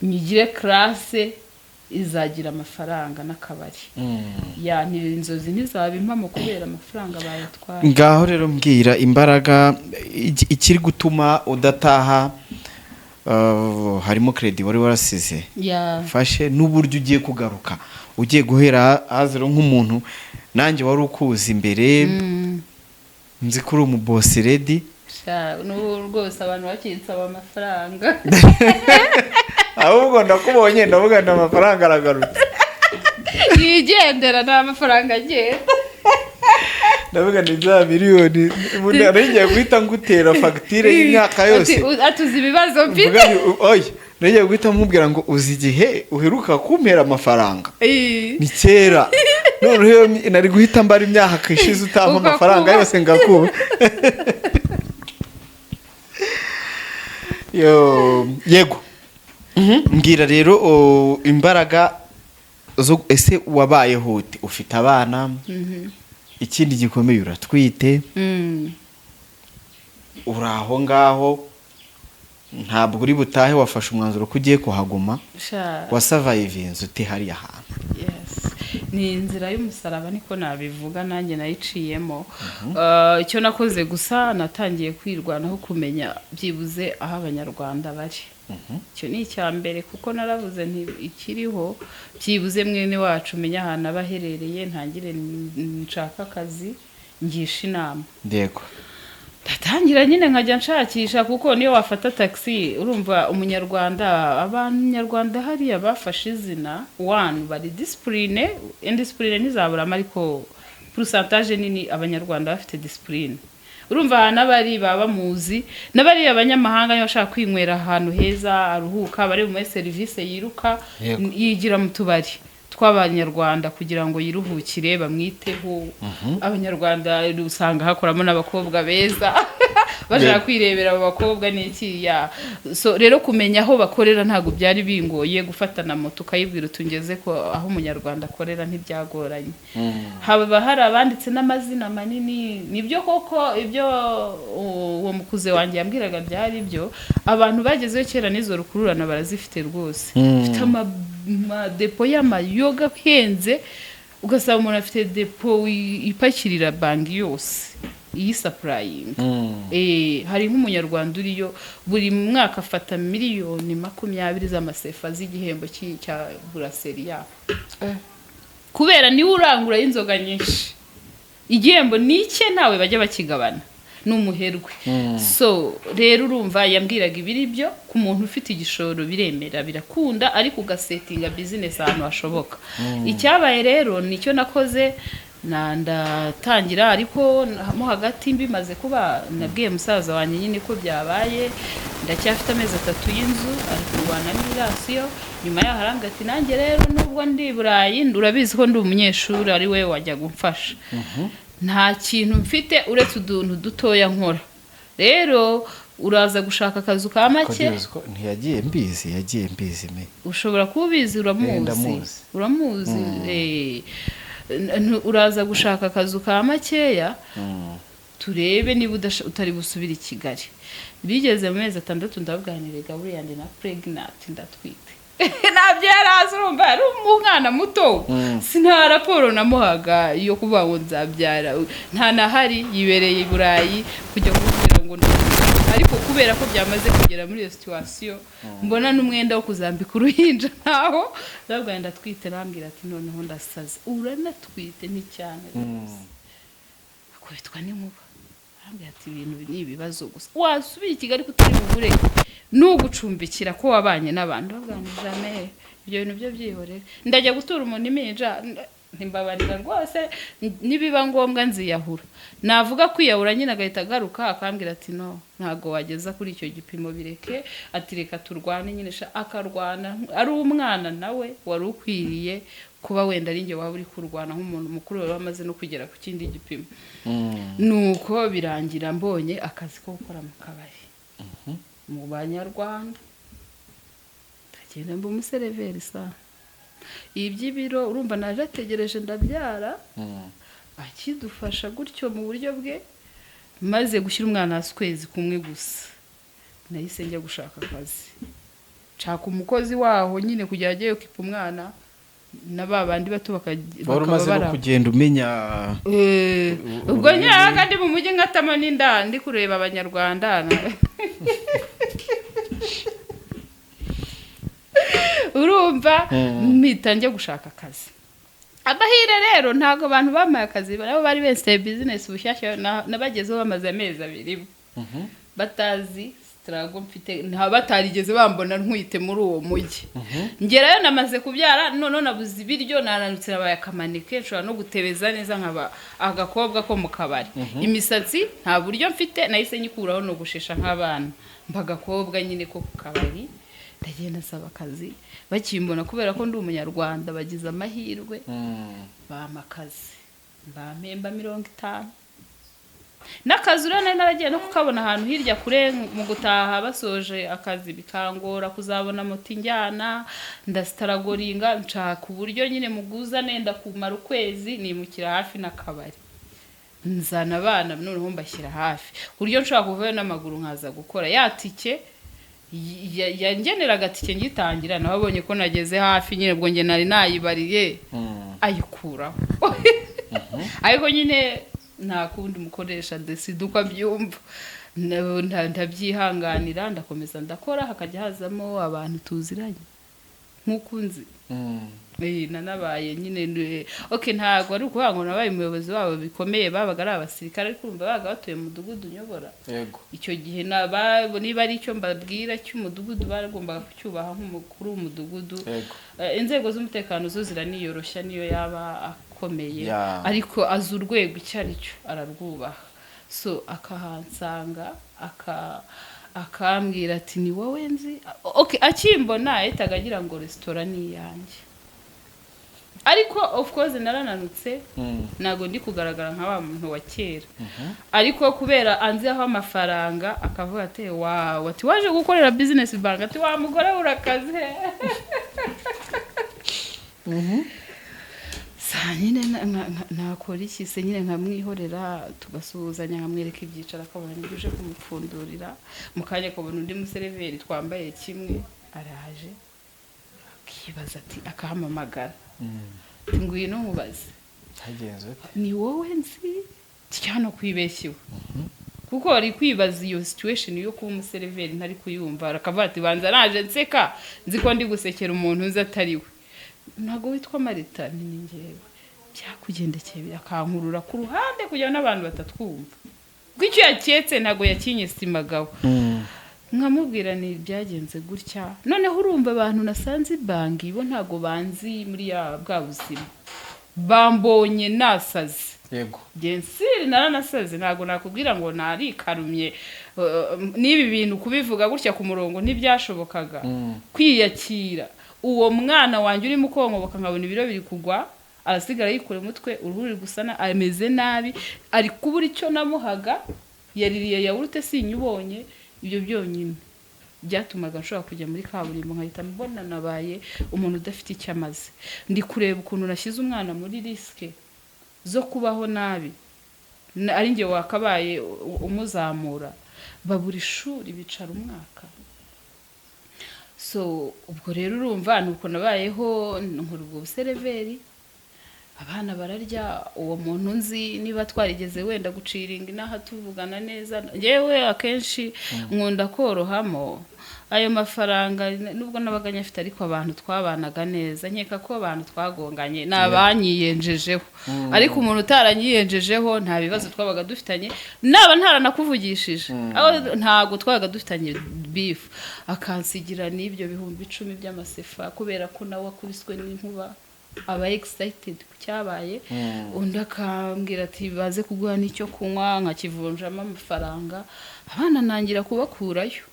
S1: nyigire classe izagira amafaranga n'akabari yani inzozi ntizabimpamo kubera amafaranga bayatwaye
S2: ngaho rero mbwira imbaraga ikiri gutuma udataha harimo credit wari warasize fashe n'uburyo ugiye kugaruka ugiye guhera hazero nk'umuntu nanjye wari ukuza imbere nzi kuri umu boss ready
S1: n'ubu rwose abantu bakinsaba amafaranga
S2: ahubwo ndakubonye ndavuga nda amafaranga aragarutse
S1: yigendera nta mafaranga agenda
S2: ndavuga ni za miliyoni ngiye guhita ngutera fagitire y'imyaka yose
S1: atuzi ibibazo mfite
S2: oya ngiye guhita mubwira ngo uzi igihe uheruka kumpera amafaranga ni kera noneho nari guhita mbara imyaka ishize utampa amafaranga yose ngakuba yego mbwira rero imbaraga zo ese wabayeho ute ufite abana ikindi gikomeye uratwite uraho ngaho ntabwo uri butahe wafashe umwanzuro ko ugiye kuhaguma wasavayivinze uti hariya hantu
S1: ni inzira y'umusaraba niko nabivuga nanjye nayiciyemo icyo nakoze gusa natangiye kwirwanaho kumenya byibuze aho abanyarwanda bari icyo ni icya mbere kuko naravuze ikiriho byibuze mwene wacu umenya ahantu abaherereye ntangire nshaka akazi ngisha inama
S2: ndego
S1: ndatangira nyine nkajya nshakisha kuko niyo wafata taxi urumva umunyarwanda abanyarwanda hariya bafashe izina bari discipline indiscipline ntizabura ariko pourcentage nini abanyarwanda bafite discipline urumva n'abari baba muzi n'abari abanyamahanga bashaka kwinywera ahantu heza aruhuka bari mu service yiruka yigira mu tubari tw'abanyarwanda kugira ngo yiruhukire bamwiteho abanyarwanda usanga hakoramo n'abakobwa beza bashaka kwirebera abo bakobwa n'iki so rero kumenya aho bakorera ntago byari bingoye gufatana moto ukayibwira utungeze ko aho umunyarwanda akorera ntibyagoranye haba hari abanditse n'amazina manini nibyo koko ibyo uwo mukuze wanjye yambwiraga byari byo abantu bagezeho kera n'izo rukururana barazifite rwose ufite depo y'amayoga ahenze ugasaba umuntu afite depo ipakirira banki yose iyi supplying hari nk'umunyarwanda uriyo buri mwaka afata miliyoni 20 z'amasefa z'igihembo cya buraseri yabo kubera niwe urangura y'inzoga nyinshi igihembo nike ntawe bajya bakigabana n'umuherwe so rero urumva yambwiraga ibiri byo ku muntu ufite igishoro biremera birakunda ariko ugasetinga business ahantu hashoboka icyabaye rero nicyo nakoze ndatangira ariko mo hagati mbimaze kuba nabwiye musaza wanjye nyine ko byabaye ndacyafite amezi 3 y'inzu ari kurwana n'irasiyo nyuma yaho arambwira ati nanjye rero nubwo ndi Burayi urabizi ko ndi umunyeshuri ari we wajya gumfasha nta kintu mfite uretse uduntu dutoya nkora rero uraza gushaka akazu ka make
S2: ntiyagiye mbizi me
S1: ushobora kubizi uramuzi uraza gushaka akazu ka makeya turebe niba utari busubira i Kigali bigeze mu mezi 6 ndabwanire Gabriel yandi na pregnant ndatwite nabyo yarazi urumva ari umwana muto sina raporo namuhaga yo kuvuga ngo nzabyara nta nahari yibereye i Burayi kujya kubwira ngo ariko kubera ko byamaze kugera muri iyo situation mbona n'umwenda wo kuzambika uruhinja naho ndabwanire ndatwite rambwira ati noneho ndasaze uranatwite ni cyane akubitwa n'inkuba arambwira ati ibintu ni ibibazo gusa wasubiye i Kigali kutari mu bure nugucumbikira ko wabanye n'abantu babwanije ibyo bintu byo byihorera ndajya gutura umuntu iminja ntimbabarira rwose nibiba ngombwa nziyahura navuga kwiyahura nyine agahita agaruka akambwira ati no ntago wageza kuri icyo gipimo bireke ati reka turwane nyine akarwana ari umwana nawe wari ukwiriye kuba wenda ari nge waba uri kurwana nk'umuntu mukuru wari wamaze no kugera ku kindi gipimo nuko birangira mbonye akazi ko gukora mu kabari mu Banyarwanda ndagenda mba umusereveri sa iby'ibiro urumva naje ategereje ndabyara akidufasha gutyo mu buryo bwe maze gushyira umwana hasi kwezi kumwe gusa nahise njya gushaka akazi nshaka umukozi waho nyine kugira ajye yokipa umwana na babandi bato bakaba
S2: kugenda umenya
S1: ubwo nyaga ndi mu mujyi ngatama n'inda ndi kureba Abanyarwanda urumva mpita njye gushaka akazi abahire rero ntago abantu bamaye akazi nabo bari bese business bushyashya nabagezeho bamaze amezi 2 batazi strago mfite nta batarigeze bambona ntwite muri uwo mujyi ngerayo namaze kubyara none nabuze ibiryo nananutse abayakamanike nshobora no gutebeza neza nkaba agakobwa ko mu kabari imisatsi nta buryo mfite nahise nyikuraho no gushesha nk'abana mbagakobwa nyine ko ku kabari ndagenda saba akazi bakimbona kubera ko ndi umunyarwanda bagize amahirwe bamakazi mbamemba 50 n'akazi rero naragiye no kukabona ahantu hirya kure mu gutaha basoje akazi bikangora kuzabona moto injyana ndastaragoringa nshaka uburyo nyine muguza nenda kumara ukwezi nimukira hafi n'akabari nzana abana noneho mbashyira hafi buryo nshaka kuvayo n'amaguru nkaza gukora yatike yangeneraga tike ngitangira nababonye ko nageze hafi nyine bwo nge nari nayibariye ayikuraho ariko nyine nta kundi mukoresha desiduka byumva ndabyihanganira ndakomeza ndakora hakajya hazamo abantu tuziranye nkukunzi nanabaye nyine okay ntago ari ukuvuga ngo nabaye umuyobozi wabo bikomeye babaga ari abasirikare ariko urumva baga batuye mu mudugudu nyobora yego icyo gihe niba ari icyo mbabwira cy'umudugudu baragombaga kucyubaha nk'umukuru w'umudugudu inzego z'umutekano zo ziraniyoroshya niyo yaba akomeye ariko azi urwego icyo ari cyo ararwubaha so akahansanga akambwira ati ni wowe nzi okay akimbona ahitaga agira ngo restaurant ni yanjye ariko of course narananutse nago ndi kugaragara nka wa muntu wa kera ariko kubera anzi aho amafaranga akavuga ati wow ati waje gukorera business bank ati wa mugore urakaze nyine nakora iki se nyine nkamwihorera tugasuzanya nkamwereka ibyicara akabona nibyo kumupfundurira mukanya akabona undi musereveri twambaye kimwe araje akibaza ati akahamamagara ngwino mubaze ni wowe nzi cyane kwibeshyewe kuko ari kwibaza iyo situation yo kuba umusereveri ntari kuyumva akavuga ati banza naje nseka nzi ko ndi gusekera umuntu nzi atari we ntago witwa Marita ni ngewe byakugendekeye akankurura ku ruhande kugira n'abantu batatwumva gwicyo yaketse ntago yakinyestimagaho nkamubwira ni byagenze gutya noneho urumva abantu nasanze bangi bo ntago banzi muri ya bwa buzima bambonye nasaze yego gensiri naranasaze ntago nakubwira ngo nari karumye n'ibi bintu kubivuga gutya ku murongo ntibyashobokaga kwiyakira uwo mwana wanjye urimo kongoboka nkabona ibiro biri kugwa arasigara yikure umutwe uruhu ruri gusana ameze nabi ari kubura icyo namuhaga yaririye yawurute sinyubonye ibyo byonyine byatumaga nshobora kujya muri kaburimbo nkahita mbona nabaye umuntu udafite icyo amaze ndi kureba ukuntu nashyize umwana muri risike zo kubaho nabi ari njye wakabaye umuzamura babura ishuri bicara umwaka so ubwo rero urumva nuko nabayeho nkora ubwo busereveri abana bararya uwo muntu nzi niba twarigeze wenda guciringa inaha tuvugana neza yewe akenshi nkunda korohamo ayo mafaranga nubwo nabaganya afite ariko abantu twabanaga neza nkeka ko abantu twagonganye nabanyiyenjejeho ariko umuntu utaranyiyenjejeho nta bibazo twabaga dufitanye naba ntaranakuvugishije ntago twabaga dufitanye beef akansigira n'ibyo bihumbi 10 by'amasefa kubera ko nawe akubiswe n'inkuba aba excited ku cyabaye undi akambwira ati baze kuguha n'icyo kunywa nkakivunjamo amafaranga abana nangira kubakurayo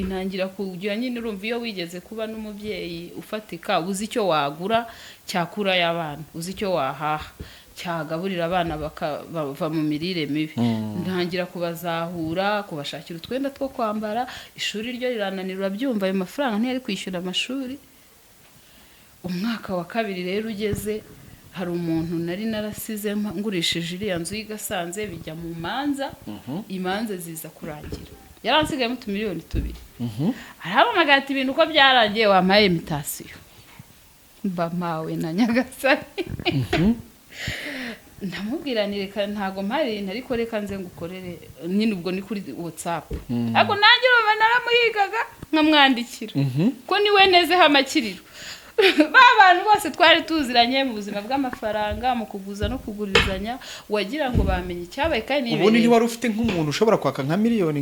S1: nangira kugira nyine urumva iyo wigeze kuba n'umubyeyi ufatika uzi icyo wagura cyakura y'abana uzi icyo wahaha cyagaburira abana bakava mu mirire mibi ntangira kubazahura kubashakira utwenda two kwambara ishuri ryo rirananira byumva ayo mafaranga ntiyari kwishyura amashuri umwaka wa kabiri rero ugeze hari umuntu nari narasize ngurishije iriya nzu y'Igasanze bijya mu manza imanza ziza kurangira yaransigayemo $2 miliyoni arahamagara ati ibintu uko byarangiye wampaye imitasiyo mbamawe na Nyagasani ndamubwira nireka ntago mpari ariko reka nze ngukorere nyine ubwo ni kuri WhatsApp ariko nanjye urumva naramuhigaga nkamwandikira ko niwe nezeho amakiriro abantu bose twari tuziranye mu buzima bw'amafaranga mu kuguza no kugurizanya wagira ngo bamenye icyabaye kandi
S2: ubu ni wari ufite nk'umuntu ushobora kwaka nka miliyoni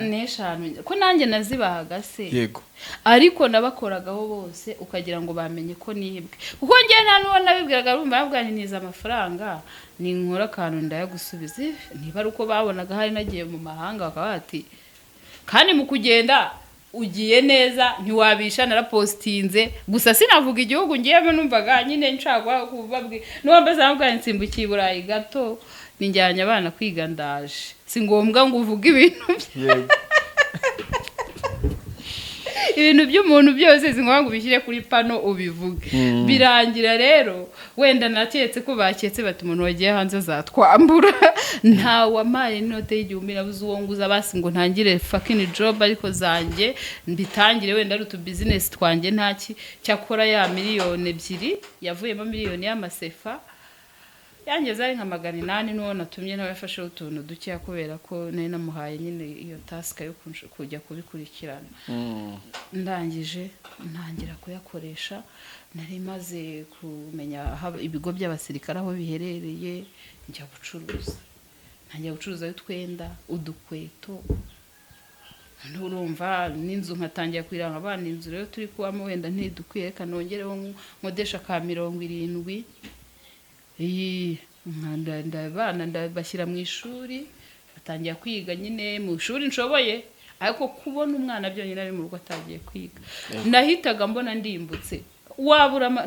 S1: nk'eshanu ko nanjye nazibahaga se
S2: yego
S1: ariko nabakoragaho bose ukagira ngo bamenye ko nibwe kuko njye nta nuwo nabibwiraga urumva yabwaniniza amafaranga ni nkora akantu ndayagusubiza niba ari uko babonaga hari nagiye mu mahanga bakaba bati kandi mu kugenda ugiye neza ntiwabisha narapostinze gusa sinavuga igihugu ngiyemo numvaga nyine nshagwa kubabwi n'uwambaza nabwa nsimbukiye Burayi gato ninjyanye abana kwiga ndaje si ngombwa ngo uvuge ibintu ibintu by'umuntu byose singombwa ngo ubishyire kuri pano ubivuge birangira rero wenda naketse ko baketse bati umuntu wagiye hanze azatwambura nta wamaye inote y'igihumbi nabuze uwo nguza basi ngo ntangire fucking job ariko zanjye mbitangire wenda ari utu business twanjye ntaki cyakora ya $2 miliyoni yavuyemo $1 miliyoni y'amasefa yangeze ari nka 800 n'uwo natumye nawe yafashe utuntu duke kubera ko nari namuhaye nyine iyo task yo kujya kubikurikirana ndangije ntangira kuyakoresha nari maze kumenya ibigo by'abasirikare aho biherereye njya gucuruza ntangira gucuruza utwenda udukweto nturumva n'inzu nkatangira kwiranga abana inzu rero turi kubamo wenda ntidukwiye kanongereho nkodesha ka 70 abana ndabashyira mu ishuri batangira kwiga nyine mu ishuri nshoboye ariko kubona umwana byonyine ari mu rugo atagiye kwiga nahitaga mbona ndimbutse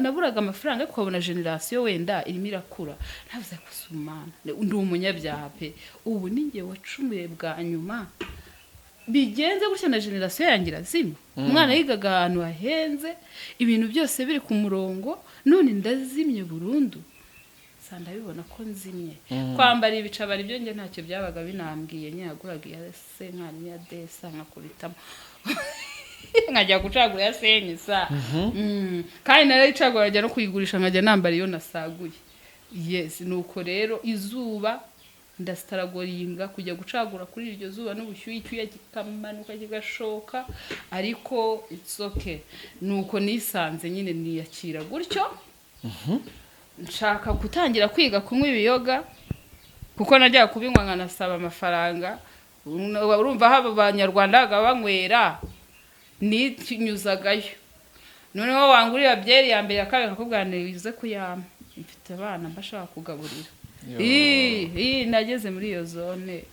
S1: naburaga amafaranga ariko ukabona generasiyo wenda irimo irakura navuze ko sumana ndi umunyabyaha pe ubu ninjye wacumuye bwa nyuma bigenze gutya na generasiyo yangira zimwe umwana yigaga ahantu hahenze ibintu byose biri ku murongo none ndazimye burundu sanda bibona ko nzimye kwambara ibicabari byo nge ntacyo byabaga binambwiye nyaguraga ya senkani ya desa nkakubitamo nkajya gucagura ya senyisa kandi narayicagura ajya no kuyigurisha nkajya nambara iyo nasaguye yes nuko rero izuba ndastaragoringa kujya gucagura kuri iryo zuba n'ubushyuhe icyuya kikamanuka kigashoka ariko it's okay nuko nisanze nyine niyakira gutyo nshaka gutangira kwiga kunywa ibiyoga kuko najya kubinywa nkanasaba amafaranga urumva haba abanyarwanda banywera ninyuzagayo noneho wangurira byeri ya mbere yakabiri nkakubwanira bize kuyama mfite abana mbashaka kugaburira nageze muri iyo zone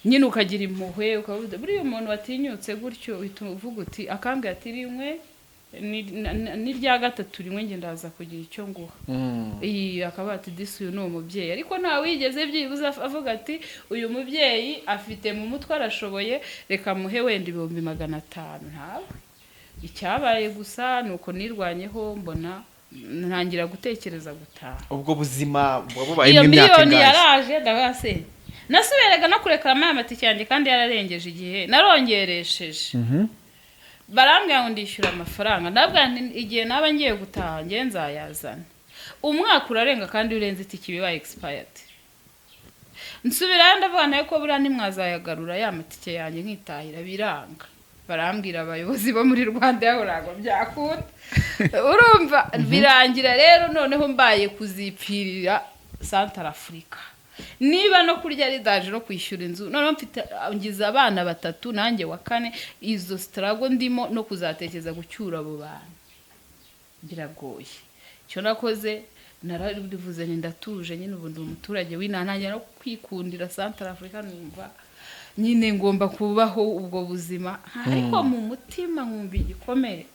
S1: nyine ukagira impuhwe ukavuga buriya umuntu watinyutse gutyo uhita uvuga uti akambwira ati rimwe ni rya gatatu rimwe nge ndaza kugira icyo nguha iyi akaba ati disi uyu ni umubyeyi ariko nta wigeze byibuze avuga ati uyu mubyeyi afite mu mutwe arashoboye reka muhe wenda 500 ntawe icyabaye gusa nuko nirwanyeho mbona ntangira gutekereza gutaha
S2: ubwo buzima bubaye
S1: iyo
S2: mu myaka
S1: miliyoni
S2: ingahe
S1: yaraje ndabase nasubiraga no kureka amatike yanjye kandi yararengeje igihe narongeresheje barambwira ngo ndishyura amafaranga ndabwira igihe naba ngiye gutaha nge nzayazana umwaka urarenga kandi urenze itike biba expired nsubirayo ndavuga nayo ko buriya ntimwazayagarura ya matike yanjye nkitahira biranga barambwira abayobozi bo muri Rwanda yahorago byakunda urumva birangira rero noneho mbaye kuzipfirira Central Africa niba no kurya ari daje no kwishyura inzu noneho mfite ngize abana 3 nanjye wa 4 izo struggle ndimo no kuzatekereza gucyura abo bana biragoye cyo nakoze nararivuze ni ndatuje nyine ubu ndi umuturage winanangira no kwikundira Central Africa numva nyine ngomba kubaho ubwo buzima ariko mu mutima nkumva igikomere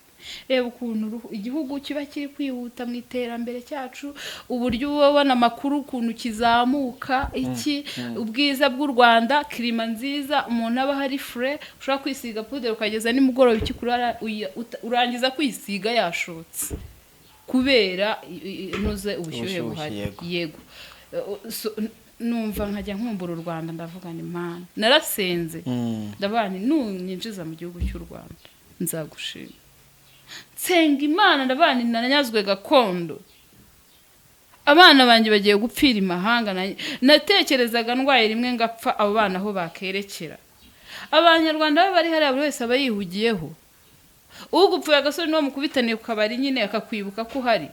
S1: reba ukuntu igihugu kiba kiri kwihuta mu iterambere cyacu uburyo ubona amakuru ukuntu kizamuka iki ubwiza bw'u Rwanda klima nziza umuntu aba hari fre ushaka kwisiga poudre ukageza nimugoroba ikikurara urangiza kwisiga yashotse kubera inoze ubushyuhe buhari yego numva nkajya nkumbura u Rwanda ndavuga ni mana narasenze ndabana nunyinjiza mu gihugu cy'u Rwanda nzagushima nsenga imana ndabana nananyazwe gakondo abana banjye bagiye gupfira imahanga natekerezaga ndwaye rimwe ngapfa abo bana aho bakerekera abanyarwanda bari hari buri wese abayihugiyeho ugupfuye agasore no mukubitaniye ku kabari nyine akakwibuka ko hari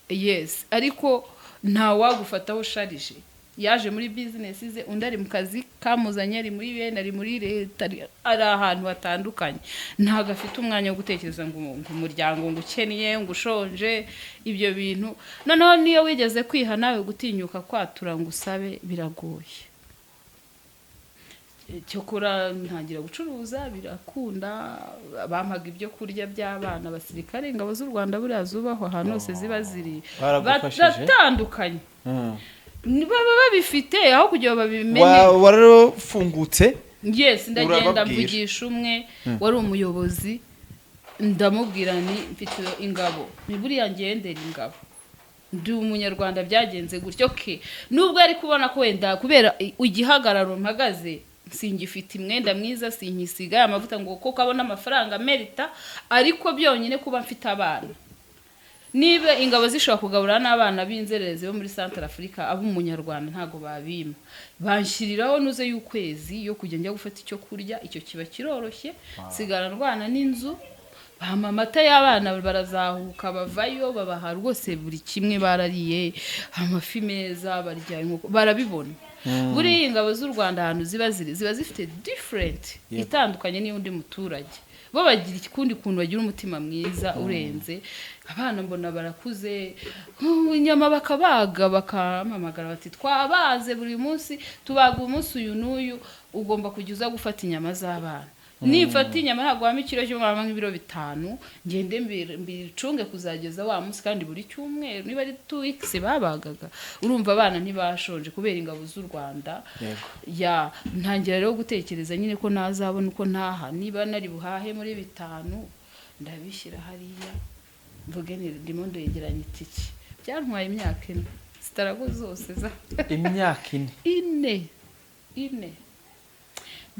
S1: yes ariko nta wagufataho sharije yaje muri business ze undi ari mu kazi kamuzanye ari muri bene ari muri leta ari ahantu hatandukanye ntago afite umwanya wo gutekereza ngo umuryango ngo ukeniye ngo ushonje ibyo bintu noneho niyo wigeze kwiha nawe gutinyuka kwatura ngo usabe biragoye cyokora ntangira gucuruza birakunda bampaga ibyo kurya by'abana basirikare ingabo z'u Rwanda buriya zubaho ahantu hose ziba ziri batandukanye baba babifite aho kugira babimenye
S2: warafungutse
S1: yes ndagenda mvugisha umwe wari umuyobozi ndamubwira ni mfite ingabo ni buriya ngendera ingabo ndi umunyarwanda byagenze gutyo ke nubwo ari kubona ko wenda kubera igihagararo mpagaze singifite imwenda mwiza sinkisiga amavuta ngo koko abona amafaranga merita ariko byonyine kuba mfite abana niba ingabo zishobora kugabura n'abana b'inzererezi bo muri Central Africa abo umunyarwanda ntago babima banshiriraho nuze y'ukwezi yo kujya njya gufata icyo kurya icyo kiba kiroroshye sigara ndwana n'inzu bama amata y'abana barazahuka bavayo babaha rwose buri kimwe barariye amafi meza barya inkoko barabibona buri ingabo z'u Rwanda ahantu ziba zifite different itandukanye n'undi muturage bo bagira ikikundi kuntu bagira umutima mwiza urenze abana mbona barakuze inyama bakabaga bakamamagara bati twabaze buri munsi tubaga umunsi uyu n'uyu ugomba kujya gufata inyama z'abana nifata inyama ntabwo wama ikiro cy'umwana nk'ibiro 5 ngende mbicunge kuzageza wa munsi kandi buri cyumweru niba ari 2 weeks babagaga urumva abana ntibashonje kubera ingabo z'u Rwanda ya ntangira rero gutekereza nyine ko nazabona uko ntaha niba nari buhahe muri 5 ndabishyira hariya mvuge ni ndimo ndegeranya itiki byantwaye imyaka 4 zitarago zose za
S2: imyaka
S1: 4 ine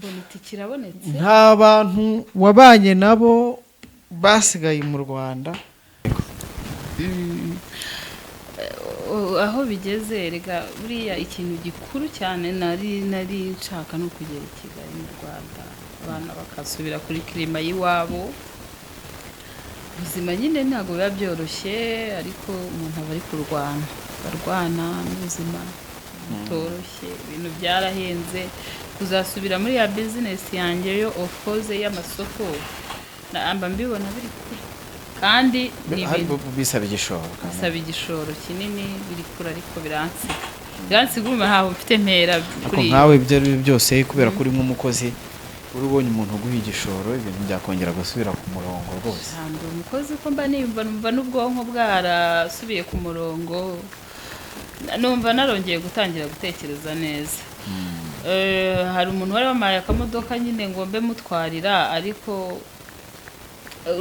S1: boniti kirabonetse
S2: nta bantu wabanye nabo basigaye mu Rwanda
S1: aho bigeze rega buriya ikintu gikuru cyane nari nshaka no kugera i Kigali mu Rwanda abana bakasubira kuri klima y'iwabo ubuzima nyine ntabwo biba byoroshye ariko umuntu aba ari barwana n'ubuzima bitoroshye ibintu byarahenze kuzasubira muri ya business yanjye yo of course y'amasoko namba mbibona biri kuri kandi
S2: bisaba igishoro
S1: kinini biri kuri ariko biransi yansi guma ntaho mfite mpera
S2: ariko
S1: kuri
S2: nkawe ibyo ari byo byose kubera ko uri nk'umukozi uri ubonye umuntu uguha igishoro ibintu byakongera gusubira ku murongo rwose
S1: ntabwo umukozi ko mba numva n'ubwonko bwarasubiye ku murongo numva narongeye gutangira gutekereza neza hari umuntu wari wamaye akamodoka nyine ngo mbe mutwarira ariko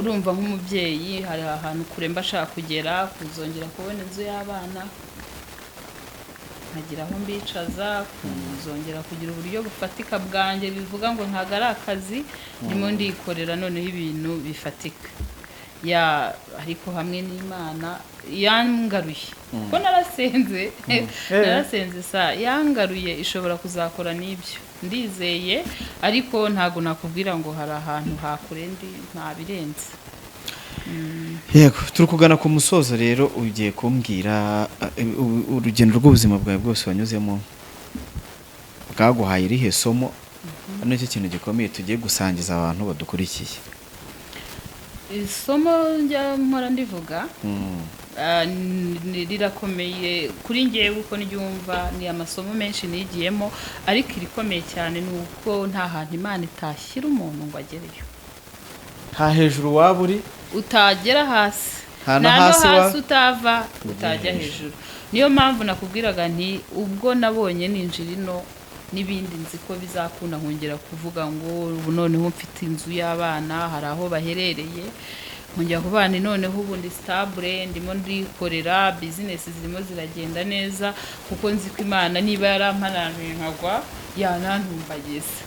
S1: urumva nk'umubyeyi hari ahantu kure mba ashaka kugera kuzongera kubona inzu y'abana nkagira aho mbicaza kuzongera kugira uburyo bufatika bwanjye bivuga ngo ntabwo ari akazi ndimo ndikorera noneho ibintu bifatika ariko hamwe n'Imana yangaruye ko narasenze yangaruye ishobora kuzakora n'ibyo ndizeye ariko ntabwo nakubwira ngo hari ahantu hakure ntabirenze
S2: yego turi kugana ku musozo rero ugiye kumbwira urugendo rw'ubuzima bwawe bwose wanyuzemo bwaguhaye irihe somo hano icyo kintu gikomeye tugiye gusangiza abantu badukurikiye
S1: isomo njya mpora ndivuga rirakomeye kuri njyewe uko ndyumva ni amasomo menshi nigiyemo ariko irikomeye cyane ni uko nta hantu Imana itashyira umuntu ngo agereyo
S2: nta hejuru waba uri
S1: utagera hasi
S2: no hasi
S1: utava utajya hejuru niyo mpamvu nakubwiraga nti ubwo nabonye ninjira ino n'ibindi nzi ko bizakunda nkongera kuvuga ngo ubu noneho mfite inzu y'abana hari aho baherereye nkongera kubana noneho ubu ndi stable ndimo ndikorera business zirimo ziragenda neza kuko nzi ko Imana niba yarampananiye nkagwa yanantumbagiza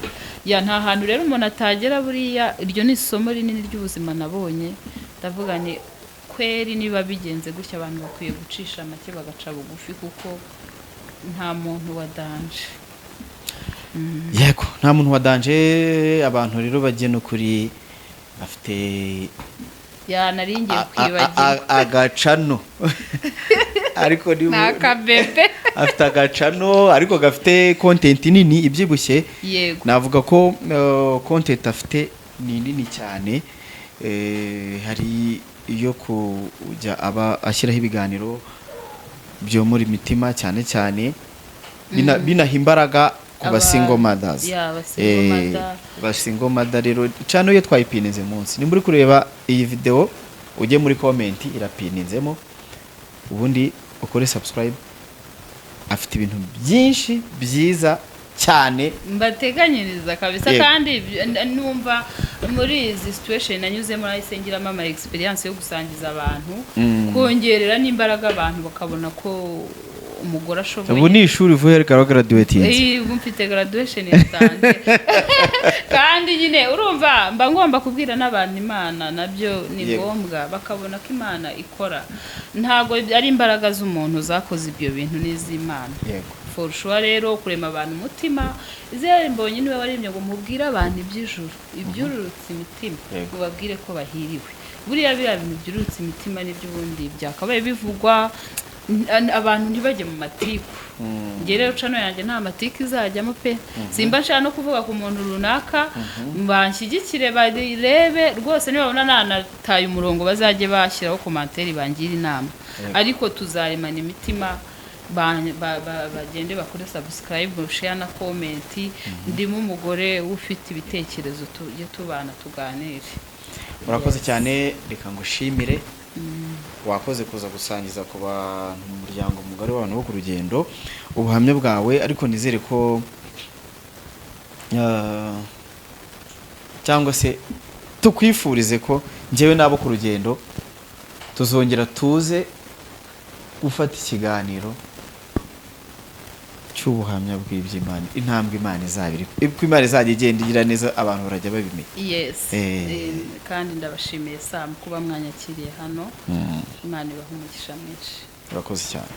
S1: nta hantu rero umuntu atagera buriya iryo ni isomo rinini ry'ubuzima nabonye ndavuga ni kweri niba bigenze gutya abantu bakwiye gucisha make bagaca bugufi kuko nta muntu wadanje
S2: yego nta muntu wadanje abantu rero bagiye no kuri afite
S1: naringiye kwibagira
S2: agacano ariko ni
S1: nakabebe
S2: afite agacano ariko gafite content nini ibyibushye
S1: yego
S2: navuga ko content afite ni nini cyane hari iyo kujya aba ashyiraho ibiganiro byo muri mitima cyane cyane binaha imbaraga ku basingo mothers basingo mother rero cyane iyo twayipininze munsi ni muri kureba iyi video ujye muri comment irapininzemo ubundi ukore subscribe afite ibintu byinshi byiza cyane
S1: mbateganyiriza kabisa kandi numva muri izi situation nanyuzemo nayisengiramo ama experience yo gusangiza abantu kongerera n'imbaraga abantu bakabona ko umugore ashoboye
S2: ubu ni ishuri uvuye graduate
S1: ubu mfite graduation yatanze kandi nyine urumva mba ngomba kubwira n'abantu Imana nabyo ni ngombwa bakabona ko Imana ikora ntago ari imbaraga z'umuntu zakoze ibyo bintu n'iz'Imana
S2: yego
S1: for sure rero kurema abantu umutima izere mbonye niwe waremye ngo mubwire abantu iby'ijuru ibyururutse imitima ubabwire ko bahiriwe buriya biriya bintu byururutse imitima n'iby'ubundi byakabaye bivugwa abantu ntibajye mu matiku ngiye rero cano yanjye nta matiku izajyamo pe simba nshaka no kuvuga ku muntu runaka banshyigikire barebe rwose nibabona nanataye umurongo bazajye bashyiraho komantere bangira inama ariko tuzaremana imitima bagende bakore subscribe share na comment ndimo umugore ufite ibitekerezo tujye tubana tuganire
S2: murakoze cyane reka ngushimire wakoze kuza gusangiza ku bantu mu muryango mugari w'abantu bo ku rugendo ubuhamya bwawe ariko nizere ko cyangwa se tukwifurize ko njyewe nabo ku rugendo tuzongera tuze gufata ikiganiro cy'ubuhamya bw'iby'Imana intambwe Imana izabiri ko Imana izajya igenda igira neza abantu barajya babimenya
S1: kandi ndabashimiye Sam kuba mwanyakiriye hano Imana ibaha umugisha mwinshi
S2: urakoze cyane